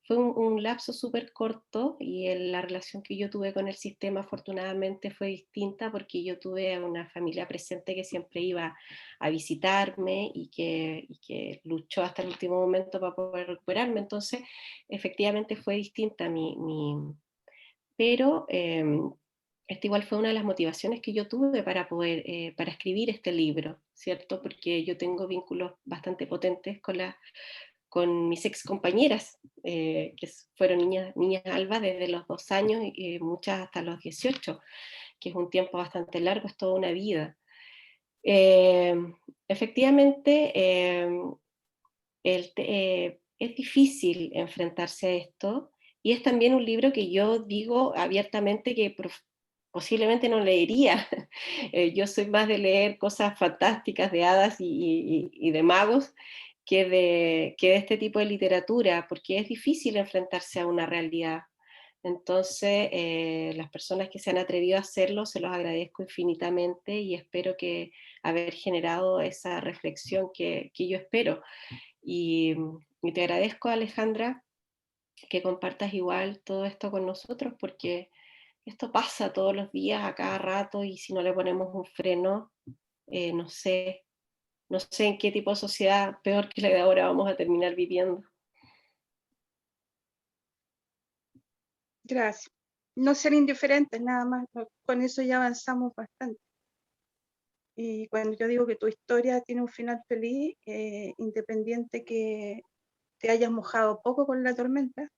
Fue un lapso súper corto, y la relación que yo tuve con el sistema afortunadamente fue distinta, porque yo tuve una familia presente que siempre iba a visitarme y que luchó hasta el último momento para poder recuperarme. Entonces, efectivamente fue distinta pero esta igual fue una de las motivaciones que yo tuve para poder, para escribir este libro, ¿cierto? Porque yo tengo vínculos bastante potentes con mis ex compañeras, que fueron niñas albas desde los 2 años, y muchas hasta los 18, que es un tiempo bastante largo, es toda una vida. Efectivamente, es difícil enfrentarse a esto, y es también un libro que yo digo abiertamente que posiblemente no leería. Yo soy más de leer cosas fantásticas de hadas y de magos que de este tipo de literatura, porque es difícil enfrentarse a una realidad. Entonces, las personas que se han atrevido a hacerlo, se los agradezco infinitamente, y espero que haber generado esa reflexión que yo espero. Y te agradezco, Alejandra, que compartas igual todo esto con nosotros, porque esto pasa todos los días, a cada rato, y si no le ponemos un freno, no sé en qué tipo de sociedad peor que la de ahora vamos a terminar viviendo. Gracias. No ser indiferentes, nada más. Con eso ya avanzamos bastante. Y cuando yo digo que tu historia tiene un final feliz, independiente que te hayas mojado poco con la tormenta,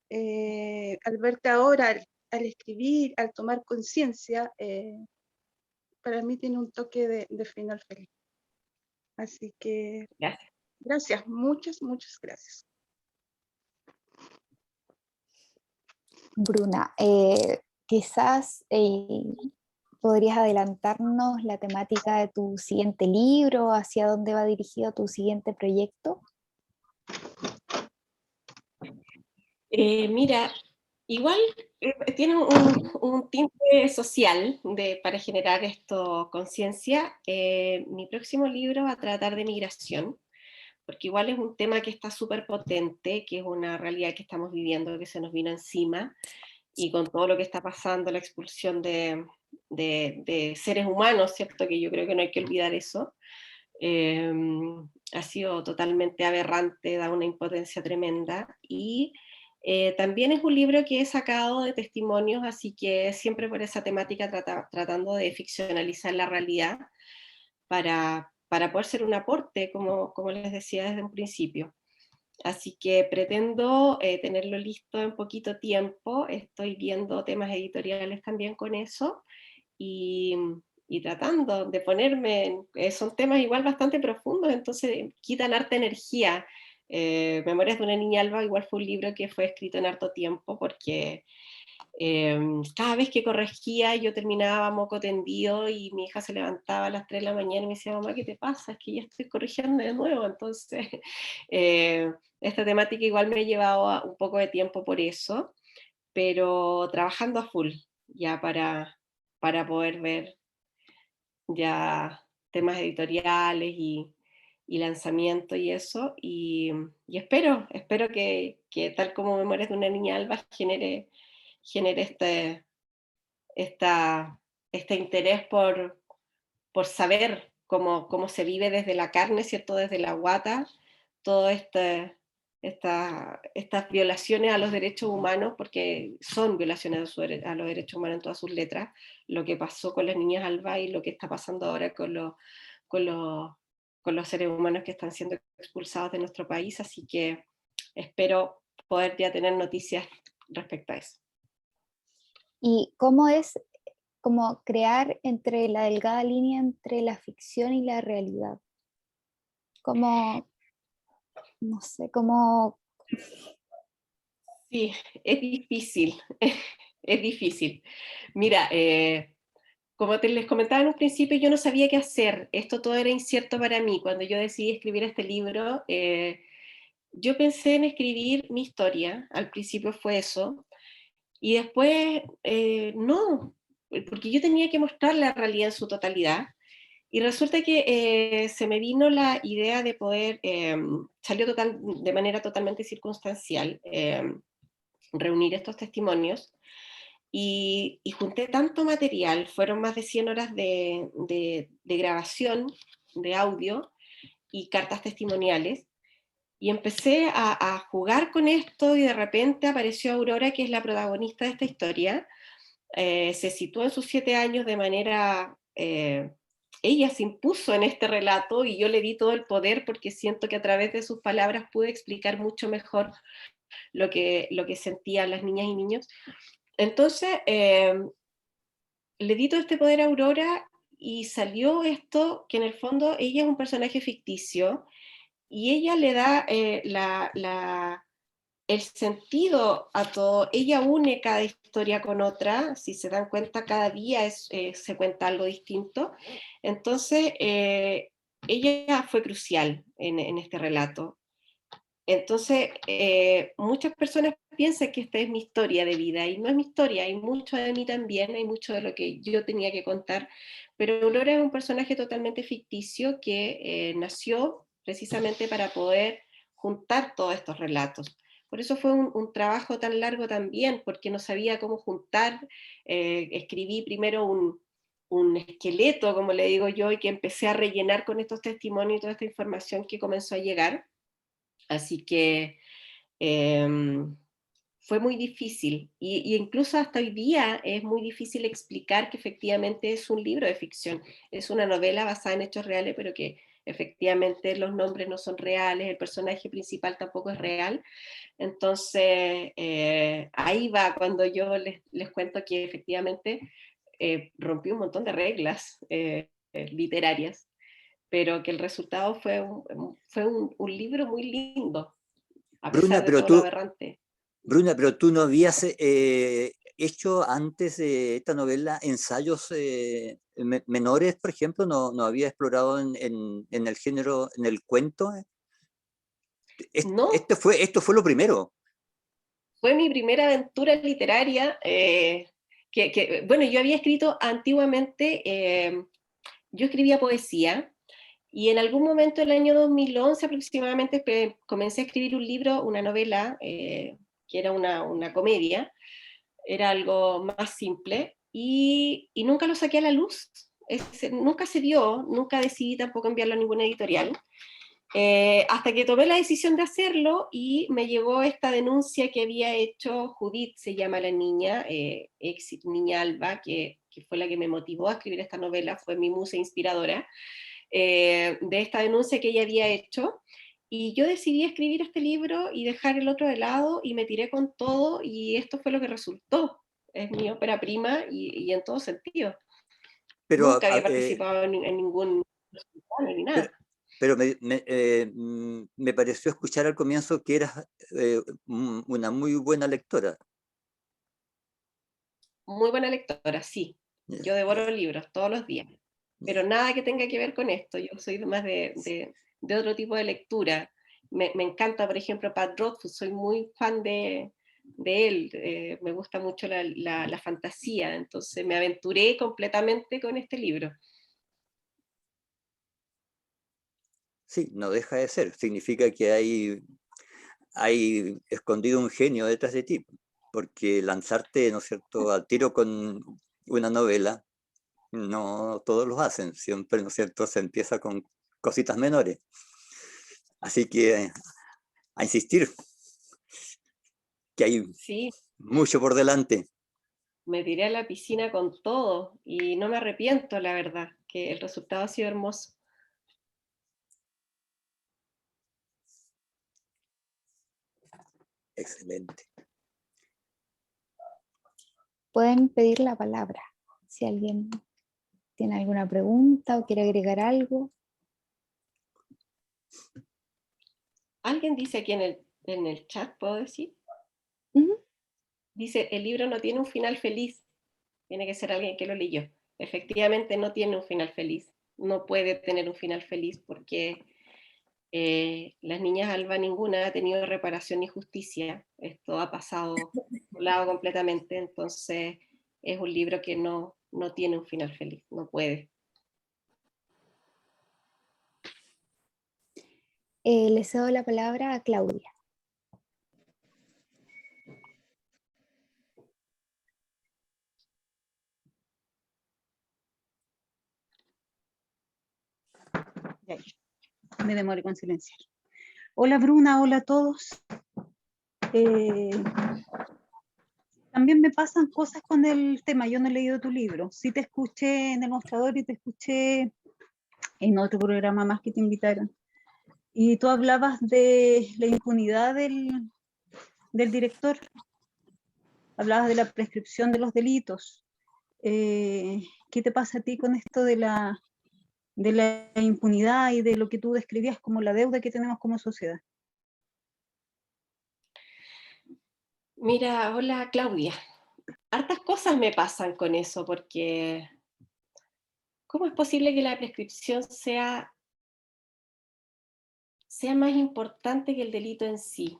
al verte ahora, al escribir, al tomar conciencia, para mí tiene un toque de final feliz. Así que Gracias. gracias, muchas gracias. Bruna, quizás ¿podrías adelantarnos la temática de tu siguiente libro, hacia dónde va dirigido tu siguiente proyecto? Mira, igual tiene un tinte social para generar esto conciencia. Mi próximo libro va a tratar de migración, porque igual es un tema que está súper potente, que es una realidad que estamos viviendo, que se nos vino encima, y con todo lo que está pasando, la expulsión de seres humanos, ¿cierto? Que yo creo que no hay que olvidar eso. Ha sido totalmente aberrante, da una impotencia tremenda, y también es un libro que he sacado de testimonios, así que siempre por esa temática tratando de ficcionalizar la realidad para poder ser un aporte, como les decía desde un principio. Así que pretendo tenerlo listo en poquito tiempo, estoy viendo temas editoriales también con eso, y, y tratando de ponerme, son temas igual bastante profundos, entonces quitan harta energía. Memorias de una niña alba igual fue un libro que fue escrito en harto tiempo, porque cada vez que corregía yo terminaba moco tendido y mi hija se levantaba a las 3 de la mañana y me decía, mamá, ¿qué te pasa? Es que ya estoy corrigiendo de nuevo. Entonces, esta temática igual me ha llevado un poco de tiempo por eso, pero trabajando a full ya para poder ver ya temas editoriales y lanzamiento y eso, y espero que tal como Memorias de una niña alba genere este interés por saber cómo se vive desde la carne, ¿cierto? Desde la guata, todas estas violaciones a los derechos humanos, porque son violaciones a los derechos humanos en todas sus letras, lo que pasó con las niñas alba y lo que está pasando ahora con los, con los seres humanos que están siendo expulsados de nuestro país, así que espero poder ya tener noticias respecto a eso. ¿Y cómo es como crear entre la delgada línea entre la ficción y la realidad? Como, no sé, como... Sí, es difícil, es difícil. Mira, como les comentaba en un principio, yo no sabía qué hacer, esto todo era incierto para mí. Cuando yo decidí escribir este libro, yo pensé en escribir mi historia, al principio fue eso, y después no, porque yo tenía que mostrar la realidad en su totalidad. Y resulta que se me vino la idea de poder, salió de manera totalmente circunstancial, reunir estos testimonios, y junté tanto material, fueron más de 100 horas de grabación, de audio y cartas testimoniales, y empecé a jugar con esto, y de repente apareció Aurora, que es la protagonista de esta historia. Se situó en sus 7 años de manera... ella se impuso en este relato y yo le di todo el poder porque siento que a través de sus palabras pude explicar mucho mejor lo que sentían las niñas y niños. Entonces, le di todo este poder a Aurora y salió esto, que en el fondo ella es un personaje ficticio y ella le da el sentido a todo, ella une cada historia con otra, si se dan cuenta cada día se cuenta algo distinto, entonces ella fue crucial en este relato. Entonces, muchas personas piensan que esta es mi historia de vida, y no es mi historia, hay mucho de mí también, hay mucho de lo que yo tenía que contar, pero Aurora es un personaje totalmente ficticio que nació precisamente para poder juntar todos estos relatos. Por eso fue un trabajo tan largo también, porque no sabía cómo juntar. Escribí primero un esqueleto, como le digo yo, y que empecé a rellenar con estos testimonios y toda esta información que comenzó a llegar. Así que fue muy difícil, y incluso hasta hoy día es muy difícil explicar que efectivamente es un libro de ficción, es una novela basada en hechos reales, pero que efectivamente los nombres no son reales, el personaje principal tampoco es real. Entonces ahí va cuando yo les cuento que efectivamente rompí un montón de reglas literarias, pero que el resultado fue un libro muy lindo, a Bruna, pesar de todo lo aberrante. Bruna, pero tú no habías hecho antes de esta novela ensayos menores, por ejemplo? ¿No había explorado en el género, en el cuento? No, Esto fue lo primero. fue mi primera aventura literaria. Bueno, yo había escrito antiguamente, yo escribía poesía, y en algún momento del año 2011 aproximadamente comencé a escribir un libro, una novela, que era una comedia, era algo más simple, y nunca lo saqué a la luz. Nunca se dio, nunca decidí tampoco enviarlo a ninguna editorial. Hasta que tomé la decisión de hacerlo y me llegó esta denuncia que había hecho Judith, se llama la niña, ex niña Alba, que fue la que me motivó a escribir esta novela, fue mi musa inspiradora, de esta denuncia que ella había hecho. Y yo decidí escribir este libro y dejar el otro de lado, y me tiré con todo, y esto fue lo que resultó. Es mi ópera prima, y en todo sentido. Pero, Nunca había participado en ningún ni nada. Pero me pareció escuchar al comienzo que eras una muy buena lectora. Muy buena lectora, sí. Yo devoro libros todos los días, pero nada que tenga que ver con esto. Yo soy más de otro tipo de lectura. Me encanta, por ejemplo, Pat Rothfuss, soy muy fan de él. Me gusta mucho la fantasía, entonces me aventuré completamente con este libro. Sí, no deja de ser. Significa que hay escondido un genio detrás de ti, porque lanzarte, ¿no es cierto?, al tiro con una novela, no todos lo hacen, siempre, ¿no es cierto?, se empieza con cositas menores. Así que a insistir, que hay Sí, mucho por delante. me tiré a la piscina con todo y no me arrepiento, la verdad, que el resultado ha sido hermoso. Excelente. Pueden pedir la palabra si alguien tiene alguna pregunta o quiere agregar algo. Alguien dice aquí en el chat, ¿puedo decir? Uh-huh. Dice, el libro no tiene un final feliz. Tiene que ser alguien que lo leyó. Efectivamente no tiene un final feliz. No puede tener un final feliz porque las niñas Alba ninguna ha tenido reparación ni justicia. Esto ha pasado volado completamente. Entonces es un libro que no tiene un final feliz. No puede. Le cedo la palabra a Claudia. Me demoré con silenciar. Hola Bruna, hola a todos. También me pasan cosas con el tema. Yo no he leído tu libro. Sí te escuché en el mostrador y te escuché en otro programa más que te invitaron. Y tú hablabas de la impunidad del director. Hablabas de la prescripción de los delitos. ¿Qué te pasa a ti con esto de la impunidad y de lo que tú describías como la deuda que tenemos como sociedad? Mira, hola Claudia. Hartas cosas me pasan con eso, porque ¿cómo es posible que la prescripción sea más importante que el delito en sí?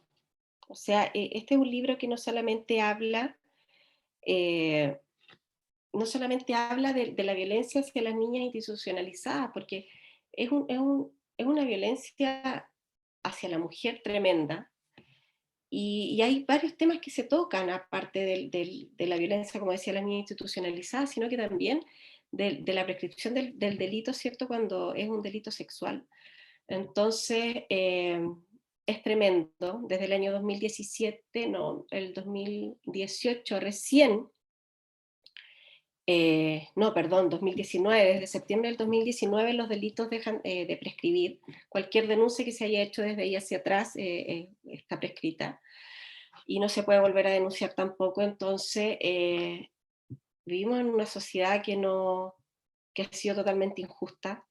O sea, este es un libro que no solamente habla de la violencia hacia las niñas institucionalizadas, porque es una violencia hacia la mujer tremenda, y hay varios temas que se tocan, aparte de la violencia, como decía, las niñas institucionalizadas, sino que también de la prescripción del delito, ¿cierto?, cuando es un delito sexual. Entonces, es tremendo. Desde el año 2017, no, el 2018 recién, no, perdón, 2019, desde septiembre del 2019 los delitos dejan de prescribir. Cualquier denuncia que se haya hecho desde ahí hacia atrás está prescrita y no se puede volver a denunciar tampoco. Entonces, vivimos en una sociedad que ha sido totalmente injusta.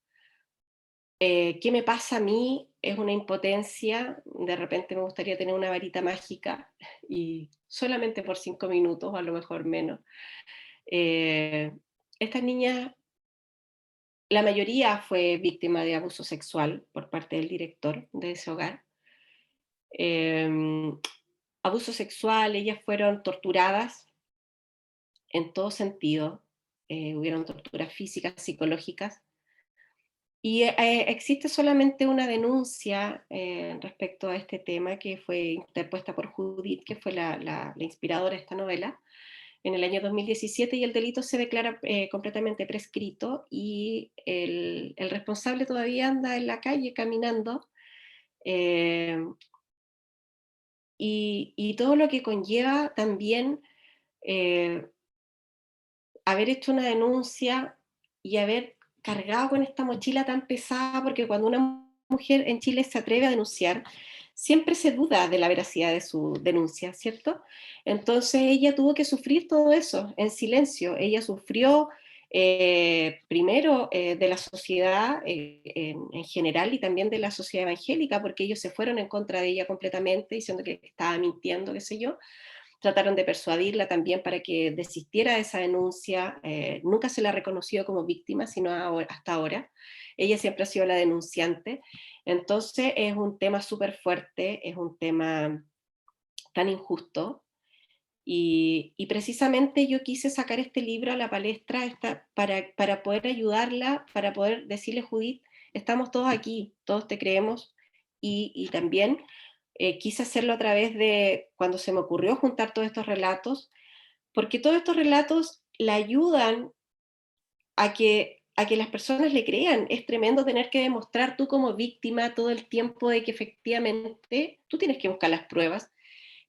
¿Qué me pasa a mí? Es una impotencia, de repente me gustaría tener una varita mágica y solamente por 5 minutos, o a lo mejor menos. Estas niñas, la mayoría fue víctima de abuso sexual por parte del director de ese hogar. Abuso sexual, ellas fueron torturadas en todo sentido, hubieron torturas físicas, psicológicas, y existe solamente una denuncia respecto a este tema que fue interpuesta por Judith, que fue la inspiradora de esta novela, en el año 2017, y el delito se declara completamente prescrito, y el responsable todavía anda en la calle caminando, y todo lo que conlleva también haber hecho una denuncia y haber cargado con esta mochila tan pesada, porque cuando una mujer en Chile se atreve a denunciar, siempre se duda de la veracidad de su denuncia, ¿cierto? Entonces ella tuvo que sufrir todo eso en silencio. Ella sufrió primero de la sociedad en general, y también de la sociedad evangélica, porque ellos se fueron en contra de ella completamente, diciendo que estaba mintiendo, qué sé yo. Trataron de persuadirla también para que desistiera de esa denuncia. Nunca se la ha reconocido como víctima, sino hasta ahora. Ella siempre ha sido la denunciante. Entonces es un tema súper fuerte, es un tema tan injusto. Y precisamente yo quise sacar este libro a la palestra para poder ayudarla, para poder decirle: Judith, estamos todos aquí, todos te creemos, y también quise hacerlo a través de, cuando se me ocurrió juntar todos estos relatos, porque todos estos relatos la ayudan a que las personas le crean. Es tremendo tener que demostrar tú como víctima todo el tiempo de que efectivamente tú tienes que buscar las pruebas.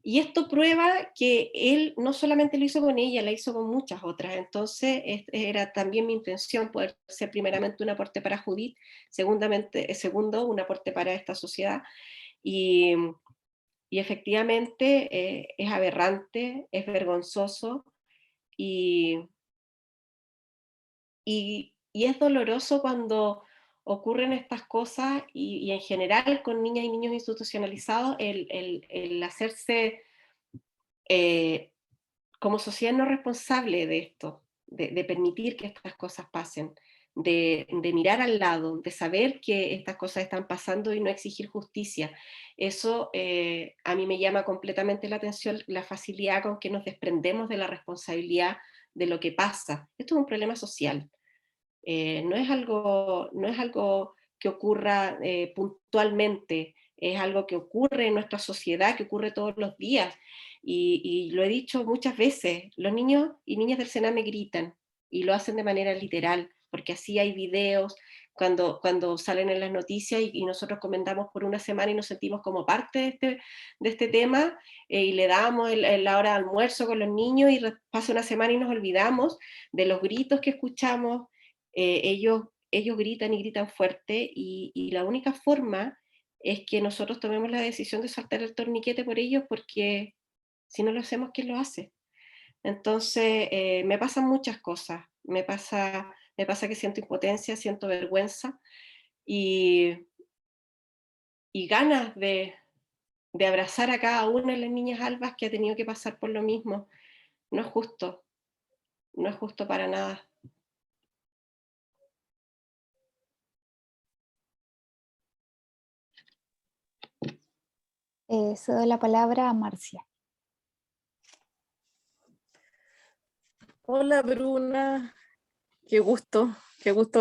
Y esto prueba que él no solamente lo hizo con ella, la hizo con muchas otras. Entonces era también mi intención poder ser primeramente un aporte para Judith, segundo, un aporte para esta sociedad. Y, y efectivamente es aberrante, es vergonzoso, y, y es doloroso cuando ocurren estas cosas, y en general con niñas y niños institucionalizados, el hacerse como sociedad no responsable de esto, de permitir que estas cosas pasen, de mirar al lado, de saber que estas cosas están pasando y no exigir justicia. Eso a mí me llama completamente la atención, la facilidad con que nos desprendemos de la responsabilidad de lo que pasa. Esto es un problema social. No es algo que ocurra puntualmente, es algo que ocurre en nuestra sociedad, que ocurre todos los días. Y lo he dicho muchas veces, los niños y niñas del Sename gritan, y lo hacen de manera literal, porque así hay videos cuando salen en las noticias, y nosotros comentamos por una semana y nos sentimos como parte de este tema, y le damos la hora de almuerzo con los niños, y pasa una semana y nos olvidamos de los gritos que escuchamos. Ellos gritan y gritan fuerte, y la única forma es que nosotros tomemos la decisión de saltar el torniquete por ellos, porque si no lo hacemos, ¿quién lo hace? Entonces me pasan muchas cosas, me pasa que siento impotencia, siento vergüenza, y, y ganas de abrazar a cada una de las niñas albas que ha tenido que pasar por lo mismo. No es justo, no es justo para nada. Cedo la palabra a Marcia. Hola Bruna, qué gusto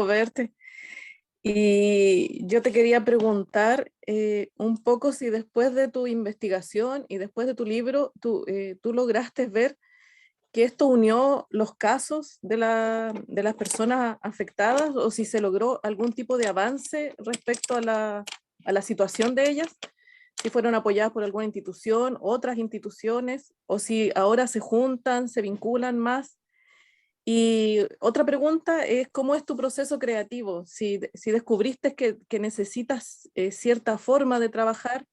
verte. Y yo te quería preguntar un poco si después de tu investigación y después de tu libro, tú lograste ver que esto unió los casos de las personas afectadas, o si se logró algún tipo de avance respecto a la situación de ellas, si fueron apoyadas por alguna institución, otras instituciones, o si ahora se juntan, se vinculan más. Y otra pregunta es, ¿cómo es tu proceso creativo? Si descubriste que necesitas cierta forma de trabajar,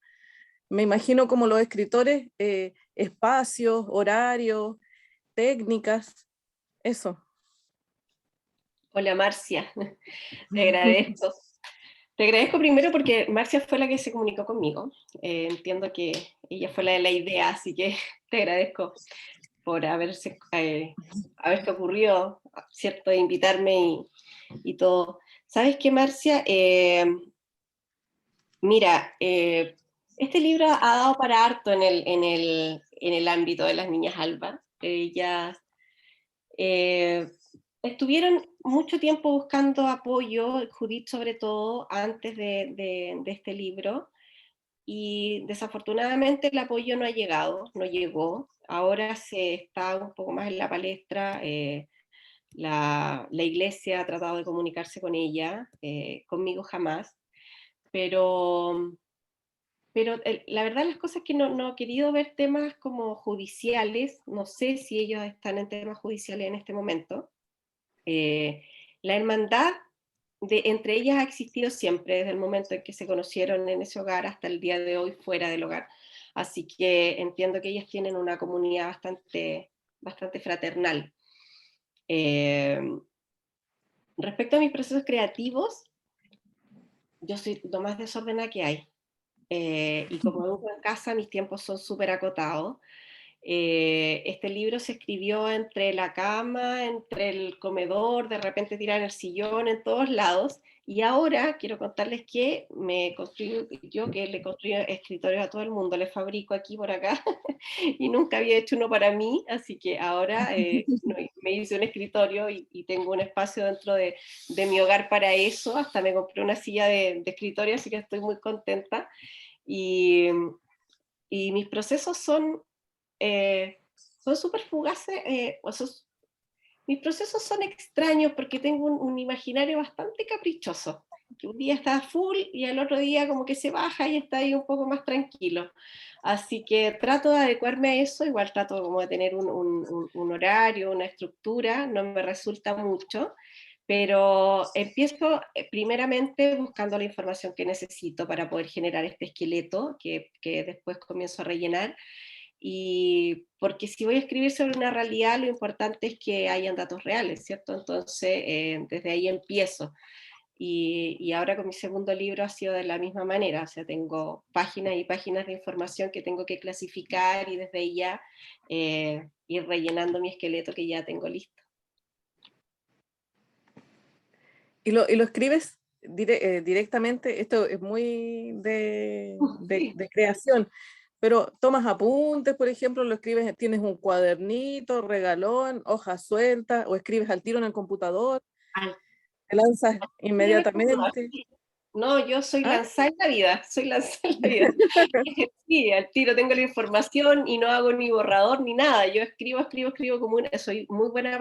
me imagino como los escritores, espacios, horarios, técnicas, eso. Hola Marcia, te agradezco. Te agradezco primero porque Marcia fue la que se comunicó conmigo. Entiendo que ella fue la de la idea, así que te agradezco por haberse ocurrido, ¿cierto?, de invitarme y todo. ¿Sabes qué, Marcia? Mira, este libro ha dado para harto en el ámbito de las niñas Alba. Ellas estuvieron mucho tiempo buscando apoyo, Judith sobre todo, antes de este libro, y desafortunadamente el apoyo no ha llegado, no llegó. Ahora se está un poco más en la palestra. La iglesia ha tratado de comunicarse con ella, conmigo jamás, pero la verdad las cosas es que no he querido ver temas como judiciales. No sé si ellos están en temas judiciales en este momento. La hermandad entre ellas ha existido siempre, desde el momento en que se conocieron en ese hogar hasta el día de hoy fuera del hogar. Así que entiendo que ellas tienen una comunidad bastante fraternal. Respecto a mis procesos creativos, yo soy lo más desordenada que hay. Y como educo en casa, mis tiempos son súper acotados. Este libro se escribió entre la cama, entre el comedor, de repente tirar en el sillón, en todos lados. Y ahora quiero contarles que que le construyo escritorios a todo el mundo, les fabrico aquí por acá, y nunca había hecho uno para mí, así que ahora me hice un escritorio y tengo un espacio dentro de mi hogar para eso. Hasta me compré una silla de escritorio, así que estoy muy contenta. Y, y mis procesos son súper fugaces. Mis procesos son extraños porque tengo un imaginario bastante caprichoso, que un día está full y al otro día como que se baja y está ahí un poco más tranquilo. Así que trato de adecuarme a eso. Igual trato como de tener un horario, una estructura. No me resulta mucho, pero empiezo primeramente buscando la información que necesito para poder generar este esqueleto que después comienzo a rellenar. Y porque si voy a escribir sobre una realidad, lo importante es que hayan datos reales, ¿cierto? Entonces, desde ahí empiezo. Y ahora con mi segundo libro ha sido de la misma manera. O sea, tengo páginas y páginas de información que tengo que clasificar y desde ahí ya ir rellenando mi esqueleto que ya tengo listo. ¿Y lo escribes directamente? Esto es muy de creación, pero tomas apuntes, por ejemplo, lo escribes, tienes un cuadernito, regalón, hojas sueltas, o escribes al tiro en el computador, te lanzas inmediatamente. No, yo soy ¿Ah? lanzada en la vida, soy lanzada en la vida. Sí, al tiro tengo la información y no hago ni borrador ni nada. Yo escribo como soy muy buena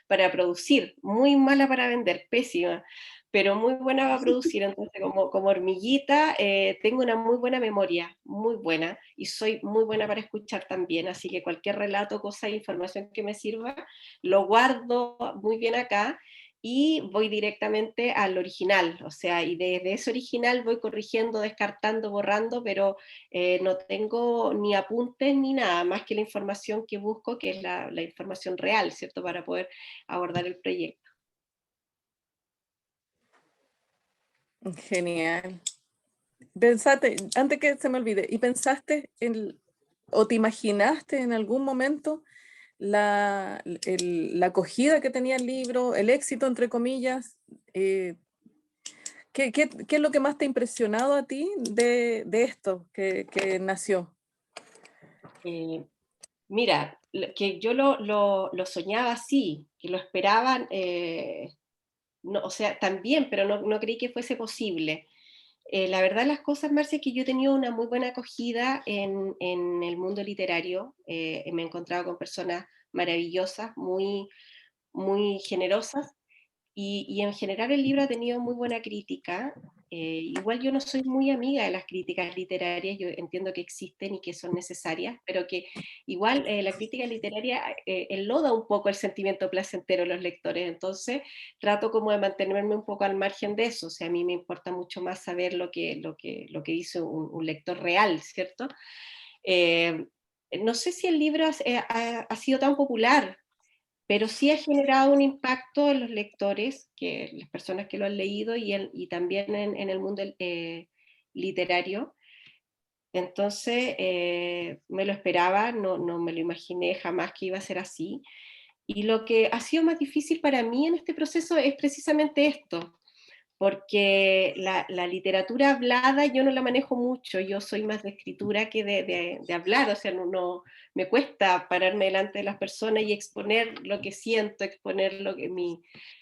para producir, muy mala para vender, pésima, pero muy buena para producir. Entonces, como hormiguita, tengo una muy buena memoria, muy buena, y soy muy buena para escuchar también. Así que cualquier relato, cosa, información que me sirva, lo guardo muy bien acá y voy directamente al original. O sea, y desde ese original voy corrigiendo, descartando, borrando, pero no tengo ni apuntes ni nada, más que la información que busco, que es la información real, ¿cierto? Para poder abordar el proyecto. Genial. Pensaste, antes que se me olvide, ¿y pensaste o te imaginaste en algún momento la acogida que tenía el libro, el éxito, entre comillas? ¿Qué es lo que más te ha impresionado a ti de esto que nació? Mira, que yo lo soñaba así, que lo esperaban, no, o sea, también, pero no creí que fuese posible. La verdad las cosas, Marcia, es que yo he tenido una muy buena acogida en el mundo literario. Me he encontrado con personas maravillosas, muy generosas, y en general el libro ha tenido muy buena crítica. Igual yo no soy muy amiga de las críticas literarias. Yo entiendo que existen y que son necesarias, pero que igual la crítica literaria enloda un poco el sentimiento placentero de los lectores. Entonces trato como de mantenerme un poco al margen de eso. O sea, a mí me importa mucho más saber lo que dice un lector real, ¿cierto? No sé si el libro ha sido tan popular. pero sí ha generado un impacto en los lectores, que las personas que lo han leído, y también en el mundo literario. Entonces, me lo esperaba, no me lo imaginé jamás que iba a ser así. Y lo que ha sido más difícil para mí en este proceso es precisamente esto, porque la literatura hablada yo no la manejo mucho, yo soy más de escritura que de hablar, o sea, me cuesta pararme delante de las personas y exponer lo que siento, exponer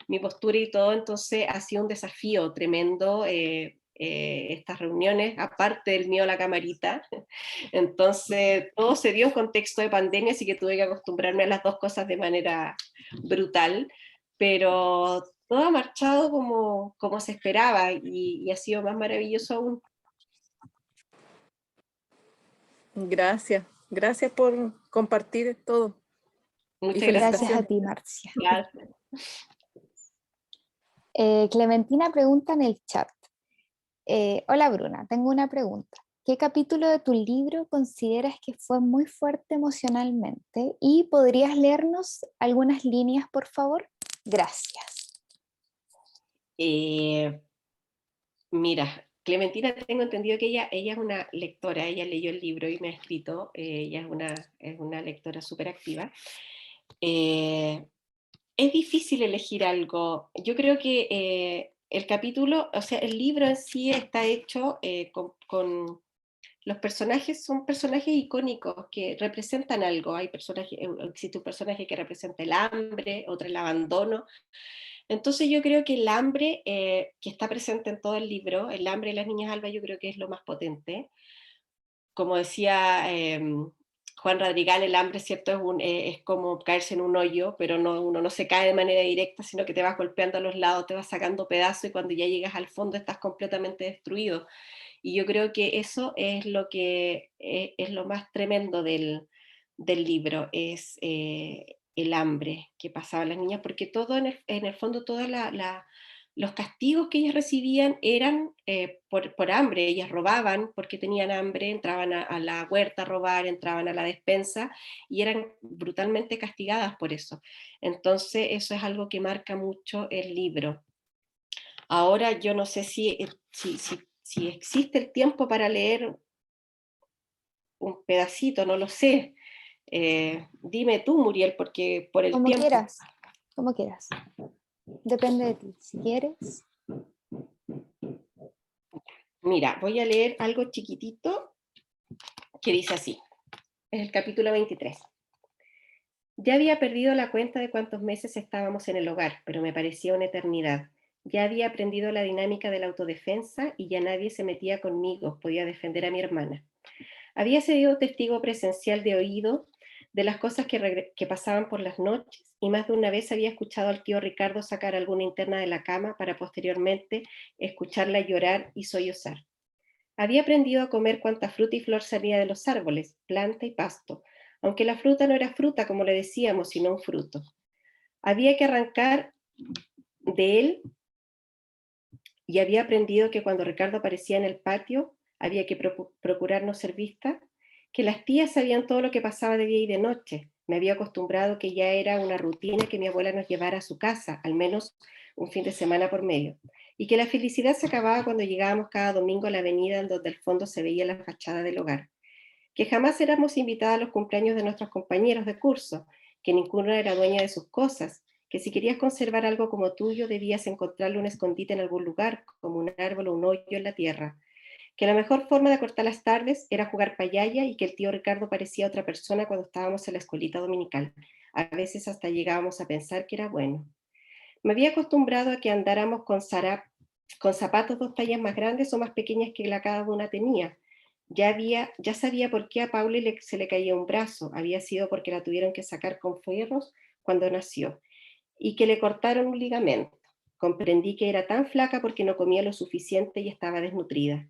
mi postura y todo, entonces ha sido un desafío tremendo estas reuniones, aparte del miedo a la camarita. Entonces todo se dio en contexto de pandemia, así que tuve que acostumbrarme a las dos cosas de manera brutal, pero todo ha marchado como se esperaba y ha sido más maravilloso aún. Gracias, gracias por compartir todo. Muchas Gracias a gracias. ti, Marcia. Gracias. Clementina pregunta en el chat. Hola Bruna, tengo una pregunta. ¿Qué capítulo de tu libro consideras que fue muy fuerte emocionalmente? ¿Y podrías leernos algunas líneas, por favor? Gracias. Mira, Clementina, tengo entendido que ella es una lectora, ella leyó el libro y me ha escrito, ella es una lectora súper activa. Es difícil elegir algo. Yo creo que el capítulo, o sea, el libro en sí está hecho con los personajes, son personajes icónicos que representan algo. Existe un personaje que representa el hambre, otro el abandono. Entonces yo creo que el hambre que está presente en todo el libro, el hambre de las niñas Alba, yo creo que es lo más potente. Como decía Juan Radrigán, el hambre, ¿cierto? Es como caerse en un hoyo, pero uno no se cae de manera directa, sino que te vas golpeando a los lados, te vas sacando pedazos y cuando ya llegas al fondo estás completamente destruido. Y yo creo que eso es lo que es lo más tremendo del libro, es el hambre que pasaban las niñas, porque todo en el fondo, todos los castigos que ellas recibían eran por hambre. Ellas robaban porque tenían hambre, entraban a la huerta a robar, entraban a la despensa y eran brutalmente castigadas por eso. Entonces eso es algo que marca mucho el libro. Ahora yo no sé si existe el tiempo para leer un pedacito, no lo sé. Dime tú, Muriel, porque por el Como tiempo. quieras, como quieras. Depende de ti, si quieres. Mira, voy a leer algo chiquitito que dice así. Es el capítulo 23. Ya había perdido la cuenta de cuántos meses estábamos en el hogar, pero me parecía una eternidad. Ya había aprendido la dinámica de la autodefensa y ya nadie se metía conmigo, podía defender a mi hermana. Había sido testigo presencial de oído de las cosas que pasaban por las noches y más de una vez había escuchado al tío Ricardo sacar alguna interna de la cama para posteriormente escucharla llorar y sollozar. Había aprendido a comer cuanta fruta y flor salía de los árboles, planta y pasto, aunque la fruta no era fruta como le decíamos, sino un fruto. Había que arrancar de él y había aprendido que cuando Ricardo aparecía en el patio había que procurar no ser vista, que las tías sabían todo lo que pasaba de día y de noche. Me había acostumbrado que ya era una rutina que mi abuela nos llevara a su casa, al menos un fin de semana por medio, y que la felicidad se acababa cuando llegábamos cada domingo a la avenida en donde al fondo se veía la fachada del hogar, que jamás éramos invitadas a los cumpleaños de nuestros compañeros de curso, que ninguno era dueña de sus cosas, que si querías conservar algo como tuyo debías encontrarle un escondite en algún lugar, como un árbol o un hoyo en la tierra, que la mejor forma de cortar las tardes era jugar payaya y que el tío Ricardo parecía otra persona cuando estábamos en la escuelita dominical. A veces hasta llegábamos a pensar que era bueno. Me había acostumbrado a que andáramos con zapatos 2 tallas más grandes o más pequeñas que la cada una tenía. Ya sabía por qué a Pauli se le caía un brazo, había sido porque la tuvieron que sacar con fierros cuando nació, y que le cortaron un ligamento. Comprendí que era tan flaca porque no comía lo suficiente y estaba desnutrida.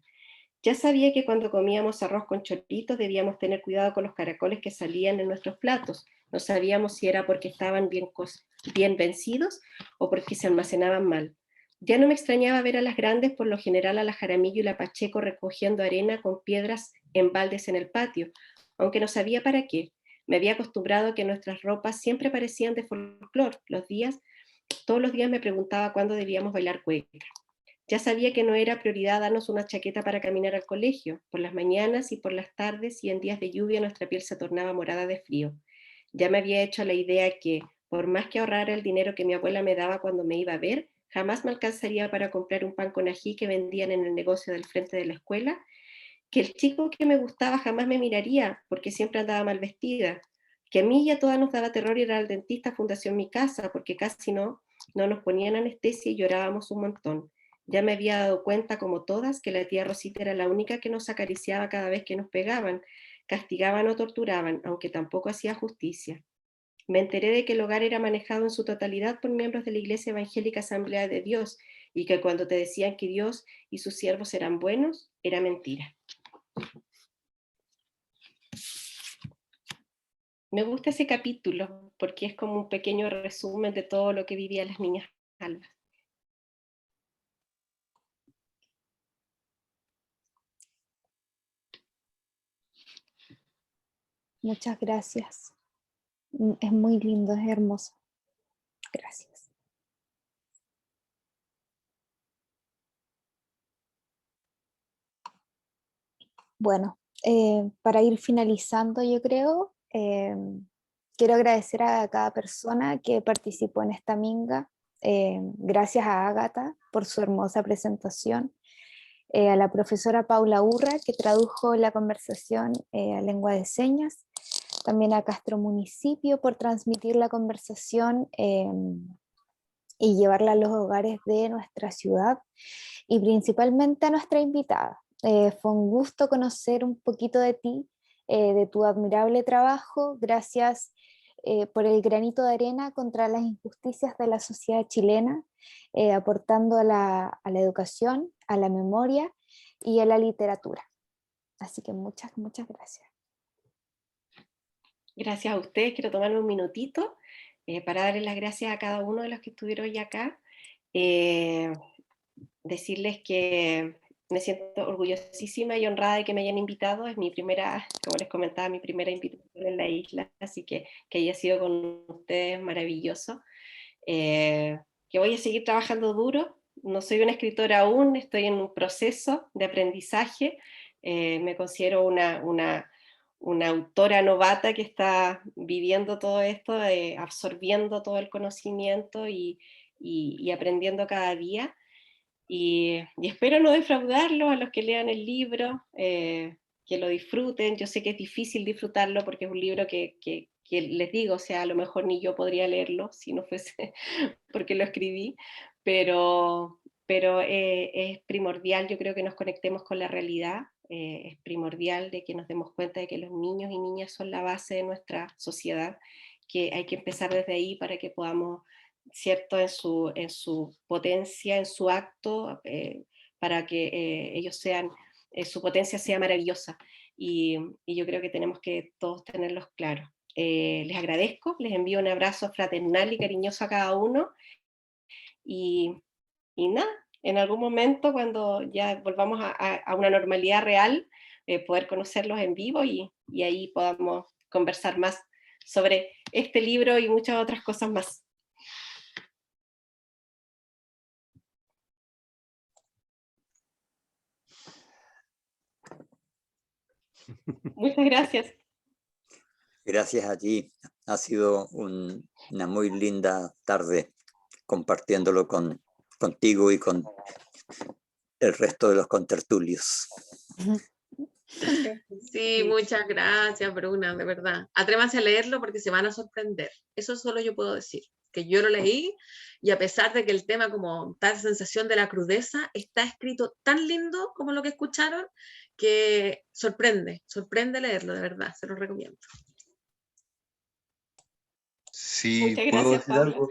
Ya sabía que cuando comíamos arroz con chorritos debíamos tener cuidado con los caracoles que salían en nuestros platos. No sabíamos si era porque estaban bien vencidos o porque se almacenaban mal. Ya no me extrañaba ver a las grandes, por lo general a la Jaramillo y la Pacheco recogiendo arena con piedras en baldes en el patio, aunque no sabía para qué. Me había acostumbrado a que nuestras ropas siempre parecían de folclore. Todos los días me preguntaba cuándo debíamos bailar cueca. Ya sabía que no era prioridad darnos una chaqueta para caminar al colegio. Por las mañanas y por las tardes y en días de lluvia nuestra piel se tornaba morada de frío. Ya me había hecho la idea que, por más que ahorrara el dinero que mi abuela me daba cuando me iba a ver, jamás me alcanzaría para comprar un pan con ají que vendían en el negocio del frente de la escuela, que el chico que me gustaba jamás me miraría porque siempre andaba mal vestida, que a mí y a todas nos daba terror ir al dentista Fundación Mi Casa porque casi no nos ponían anestesia y llorábamos un montón. Ya me había dado cuenta, como todas, que la tía Rosita era la única que nos acariciaba cada vez que nos pegaban, castigaban o torturaban, aunque tampoco hacía justicia. Me enteré de que el hogar era manejado en su totalidad por miembros de la Iglesia Evangélica Asamblea de Dios y que cuando te decían que Dios y sus siervos eran buenos, era mentira. Me gusta ese capítulo porque es como un pequeño resumen de todo lo que vivían las niñas albas. Muchas gracias. Es muy lindo, es hermoso. Gracias. Bueno, para ir finalizando, yo creo, quiero agradecer a cada persona que participó en esta minga. Gracias a Ágata por su hermosa presentación. A la profesora Paula Urra, que tradujo la conversación a lengua de señas. También a Castro Municipio por transmitir la conversación y llevarla a los hogares de nuestra ciudad, y principalmente a nuestra invitada. Fue un gusto conocer un poquito de ti, de tu admirable trabajo. Gracias por el granito de arena contra las injusticias de la sociedad chilena, aportando a la educación, a la memoria y a la literatura. Así que muchas, muchas gracias. Gracias a ustedes. Quiero tomarme un minutito para darles las gracias a cada uno de los que estuvieron hoy acá. Decirles que me siento orgullosísima y honrada de que me hayan invitado. Es mi primera, como les comentaba, mi primera invitación en la isla, así que haya sido con ustedes maravilloso. Que voy a seguir trabajando duro. No soy una escritora aún, estoy en un proceso de aprendizaje. Me considero una autora novata que está viviendo todo esto, absorbiendo todo el conocimiento y aprendiendo cada día. Y espero no defraudarlos a los que lean el libro, que lo disfruten. Yo sé que es difícil disfrutarlo porque es un libro que les digo, o sea, a lo mejor ni yo podría leerlo si no fuese porque lo escribí, pero es primordial, yo creo, que nos conectemos con la realidad. Es primordial de que nos demos cuenta de que los niños y niñas son la base de nuestra sociedad, que hay que empezar desde ahí para que podamos, ¿cierto?, en su potencia, en su acto, para que ellos sean, su potencia sea maravillosa. Y yo creo que tenemos que todos tenerlos claros. Les agradezco, les envío un abrazo fraternal y cariñoso a cada uno. Y nada, en algún momento cuando ya volvamos a una normalidad real, poder conocerlos en vivo y ahí podamos conversar más sobre este libro y muchas otras cosas más. Muchas gracias. Gracias a ti. Ha sido una muy linda tarde compartiéndolo contigo y con el resto de los contertulios. Sí, muchas gracias, Bruna, de verdad. Atrévanse a leerlo porque se van a sorprender. Eso solo yo puedo decir, que yo lo leí y a pesar de que el tema, como tal sensación de la crudeza, está escrito tan lindo como lo que escucharon, que sorprende leerlo, de verdad, se lo recomiendo. Sí, Muchas puedo gracias, decir Pablo. algo.